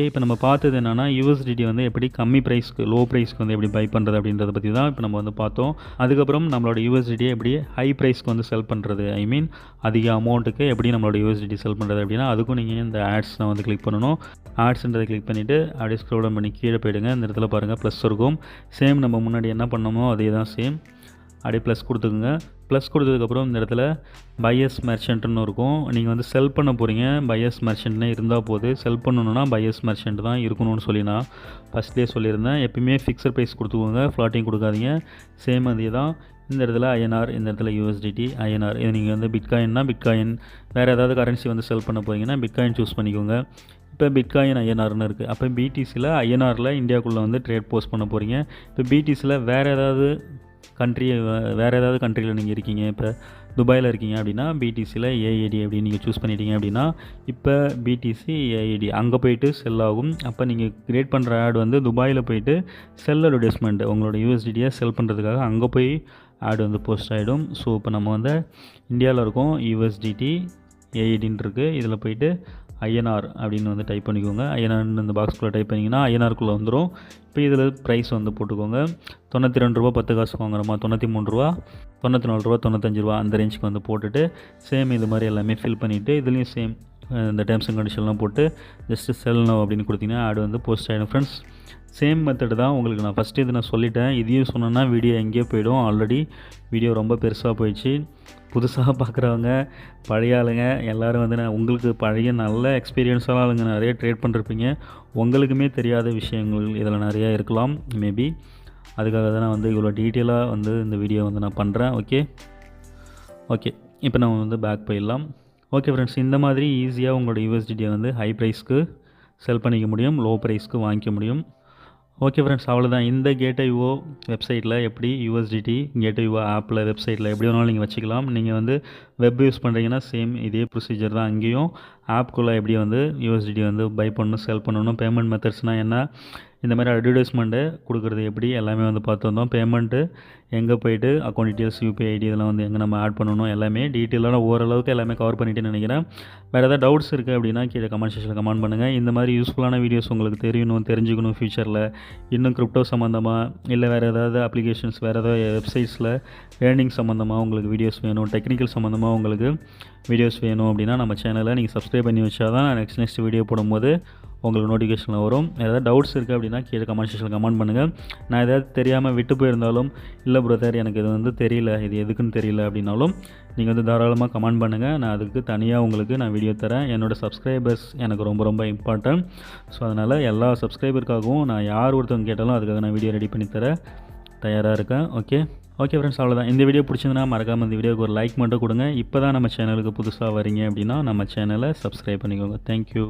இப்போ நம்ம பார்த்தது என்னென்னா யூஎஸ்டிடி வந்து எப்படி கம்மி ப்ரைஸ்க்கு லோ ப்ரைஸ்க்கு வந்து எப்படி பை பண்ணுறது அப்படின்றத பற்றி தான் இப்போ நம்ம வந்து பார்த்தோம். அதுக்கப்புறம் நம்மளோட யூஎஸ்டிடியை எப்படி ஹை ப்ரைஸ்க்கு வந்து செல் பண்ணுறது, ஐ மீன் அதிக அமௌண்ட்டுக்கு எப்படி நம்மளோட யூஎஸ்டிடி செல் பண்ணுறது அப்படின்னா அதுக்கும் நீங்கள் இந்த ஆட்ஸ்னால் வந்து கிளிக் பண்ணணும். ஆட்ஸ்ன்றதை கிளிக் பண்ணிவிட்டு அப்படியே ஸ்க்ரோல் டவுன் பண்ணி கீழே போயிடுங்க. இந்த இடத்துல பாருங்கள் ப்ளஸ் இருக்கும். சேம் நம்ம முன்னாடி என்ன பண்ணோமோ அதே தான் சேம். அப்படியே ப்ளஸ் கொடுத்துக்குங்க. ப்ளஸ் கொடுத்ததுக்கப்புறம் இந்த இடத்துல பையர்ஸ் மெர்ச்சன்ட்னு இருக்கும். நீங்கள் வந்து செல் பண்ண போகிறீங்க, பையர்ஸ் மெர்ச்சன்ட்னே இருந்தால் போது. செல் பண்ணணுன்னா பையர்ஸ் மெர்ச்சன்ட் தான் இருக்கணும்னு சொல்லி நான் ஃபஸ்ட்லேயே சொல்லியிருந்தேன். எப்பயுமே ஃபிக்ஸட் ப்ரைஸ் கொடுத்துக்கோங்க, ஃப்ளாட்டிங் கொடுக்காதீங்க. சேம் அதே தான். இந்த இடத்துல ஐஎன்ஆர், இந்த இடத்துல யூஎஸ்டிடி, ஐஎன்ஆர். இது நீங்கள் வந்து பிட்காயின்னா பிட்காயின், வேறு ஏதாவது கரன்சி வந்து செல் பண்ண போகிறீங்கன்னா பிட்காயின் சூஸ் பண்ணிக்கோங்க. இப்போ பிட்காயின் ஐஎன்ஆர்னு இருக்குது. அப்போ பிடிசியில் ஐஎன்ஆரில் இந்தியாவுக்குள்ளே வந்து ட்ரேட் போஸ்ட் பண்ண போகிறீங்க. இப்போ பிடிசியில் வேறு ஏதாவது கண்ட்ரியில் நீங்கள் இருக்கீங்க, இப்போ துபாயில் இருக்கீங்க அப்படின்னா பிடிசியில் ஏஐடி அப்படின்னு நீங்கள் சூஸ் பண்ணிட்டீங்க அப்படின்னா இப்போ பிடிசி ஏஐடி அங்கே போயிட்டு செல் ஆகும். அப்போ நீங்கள் கிரியேட் பண்ணுற ஆட் வந்து துபாயில் போயிட்டு செல் அட்வர்டைஸ்மெண்ட் உங்களோட யூஎஸ்டிடியை செல் பண்ணுறதுக்காக அங்கே போய் ஆட் வந்து போஸ்ட் ஆகிடும். ஸோ இப்போ நம்ம வந்து இந்தியாவில் இருக்கோம், யூஎஸ்டிடி ஏஐடின்னு இருக்குது. இதில் போயிட்டு ஐஎன்ஆர் அப்படின்னு வந்து டைப் பண்ணிக்கோங்க. ஐஎன்ஆர்னு இந்த பாக்ஸ்குள்ளே டைப் பண்ணிங்கன்னா ஐஎன்ஆருக்குள்ளே வந்துடும். இப்போ இதில் ப்ரைஸ் வந்து போட்டுக்கோங்க. 92 ரூபா 10 காசு வாங்குறோமா, 93 ரூபா, 94 ரூபா, 95 ரூபா அந்த ரேஞ்சுக்கு வந்து போட்டுட்டு சேம் இது மாதிரி எல்லாமே ஃபில் பண்ணிவிட்டு இதுலேயும் சேம் இந்த டேர்ம்ஸ் அண்ட் கண்டிஷன்லாம் போட்டு ஜஸ்ட்டு செல் நவ் அப்படின்னு கொடுத்தீங்கன்னா ஆட் வந்து போஸ்ட் ஆகிடும். ஃப்ரெண்ட்ஸ், சேம் மெத்தடு தான் உங்களுக்கு. நான் ஃபஸ்ட்டு இது நான் சொல்லிட்டேன். இதையும் சொன்னேன்னா வீடியோ எங்கேயோ போயிடும். ஆல்ரெடி வீடியோ ரொம்ப பெருசாக போயிடுச்சு. புதுசாக பார்க்குறவங்க, பழைய ஆளுங்க எல்லோரும் வந்து நான் உங்களுக்கு பழைய நல்ல எக்ஸ்பீரியன்ஸான ஆளுங்க நிறைய ட்ரேட் பண்ணிருப்பீங்க. உங்களுக்குமே தெரியாத விஷயங்கள் இதில் நிறையா இருக்கலாம் மேபி. அதுக்காக தான் நான் வந்து இவ்வளோ டீட்டெயிலாக வந்து இந்த வீடியோ வந்து நான் பண்ணுறேன். ஓகே, இப்போ நம்ம வந்து பேக் போயிடலாம். ஓகே ஃப்ரெண்ட்ஸ், இந்த மாதிரி ஈஸியாக உங்களோட யூஎஸ்டிடியை வந்து ஹை ப்ரைஸ்க்கு செல் பண்ணிக்க முடியும், லோ ப்ரைஸ்க்கு வாங்கிக்க முடியும். ஓகே ஃப்ரெண்ட்ஸ், அவ்வளோதான். இந்த கேட்ஐஓ வெப்சைட்டில் எப்படி யூஎஸ்டிடி கேட்ஐஓ ஆப்பில் வெப்சைட்டில் எப்படி வேணாலும் நீங்கள் வச்சுக்கலாம். நீங்கள் வந்து வெப் யூஸ் பண்ணுறீங்கன்னா சேம் இதே ப்ரொசீஜர் தான். அங்கேயும் ஆப்குள்ளே எப்படி வந்து யூஎஸ்டிடி வந்து பை பண்ணணும், செல் பண்ணணும், பேமெண்ட் மெத்தட்ஸ்னால் என்ன, இந்த மாதிரி அட்வர்டைஸ்மெண்ட்டு கொடுக்குறது எப்படி எல்லாமே வந்து பார்த்து வந்தோம். பேமெண்ட்டு எங்கே போய்ட்டு அக்கௌண்ட் டீட்டெயில்ஸ், யூபிஐ ஐடி இதெல்லாம் வந்து எங்கே நம்ம ஆட் பண்ணணும் எல்லாமே டீட்டெயிலான ஓரளவுக்கு எல்லாமே கவர் பண்ணிவிட்டு நினைக்கிறேன். வேறு ஏதாவது டவுட்ஸ் இருக்குது அப்படின்னா கீழே கமெண்ட் செக்ஷனில் கமெண்ட் பண்ணுங்கள். இந்த மாதிரி யூஸ்ஃபுல்லான வீடியோஸ் உங்களுக்கு தெரிஞ்சுக்கணும் ஃப்யூச்சரில் இன்னும் கிரிப்டோ சம்மந்தமாக இல்லை வேறு ஏதாவது அப்ளிகேஷன்ஸ், வேறு ஏதாவது வெப்சைட்ஸில் ஏர்னிங் சம்மந்தமாக உங்களுக்கு வீடியோஸ் வேணும், டெக்னிக்கல் சம்மந்தமாக உங்களுக்கு வீடியோஸ் வேணும் அப்படின்னா நம்ம சேனலை நீங்கள் சப்ஸ்கிரைப் பண்ணி வச்சா தான் நெக்ஸ்ட் வீடியோ போடும்போது உங்களுக்கு நோட்டிஃபிகேஷனில் வரும். ஏதாவது டவுட்ஸ் இருக்குது அப்படின்னா கீழே கமெண்ட் செக்ஷனில் கமெண்ட் பண்ணுங்கள். நான் ஏதாவது தெரியாமல் விட்டு போயிருந்தாலும், இல்லை பிரதர் எனக்கு இது வந்து தெரியல, இது எதுக்குன்னு தெரியல அப்படின்னாலும் நீங்கள் வந்து தாராளமாக கமெண்ட் பண்ணுங்கள். நான் அதுக்கு தனியாக உங்களுக்கு நான் வீடியோ தரேன். என்னோடய சப்ஸ்கிரைபர்ஸ் எனக்கு ரொம்ப ரொம்ப இம்பார்ட்டன்ட். ஸோ அதனால் எல்லா சப்ஸ்கிரைபருக்காகவும் நான் யார் ஒருத்தவங்க கேட்டாலும் அதுக்காக நான் வீடியோ ரெடி பண்ணி தர தயாராக இருக்கேன். ஓகே ஃப்ரெண்ட்ஸ், அவ்வளோதான். இந்த வீடியோ பிடிச்சிருந்தனா மறக்காமல் இந்த வீடியோக்கு ஒரு லைக் மட்டும் கொடுங்க. இப்போ தான் நம்ம சேனலுக்கு புதுசாக வரீங்க அப்படின்னா நம்ம சேனலை சப்ஸ்கிரைப் பண்ணிக்கோங்க. தேங்க்யூ.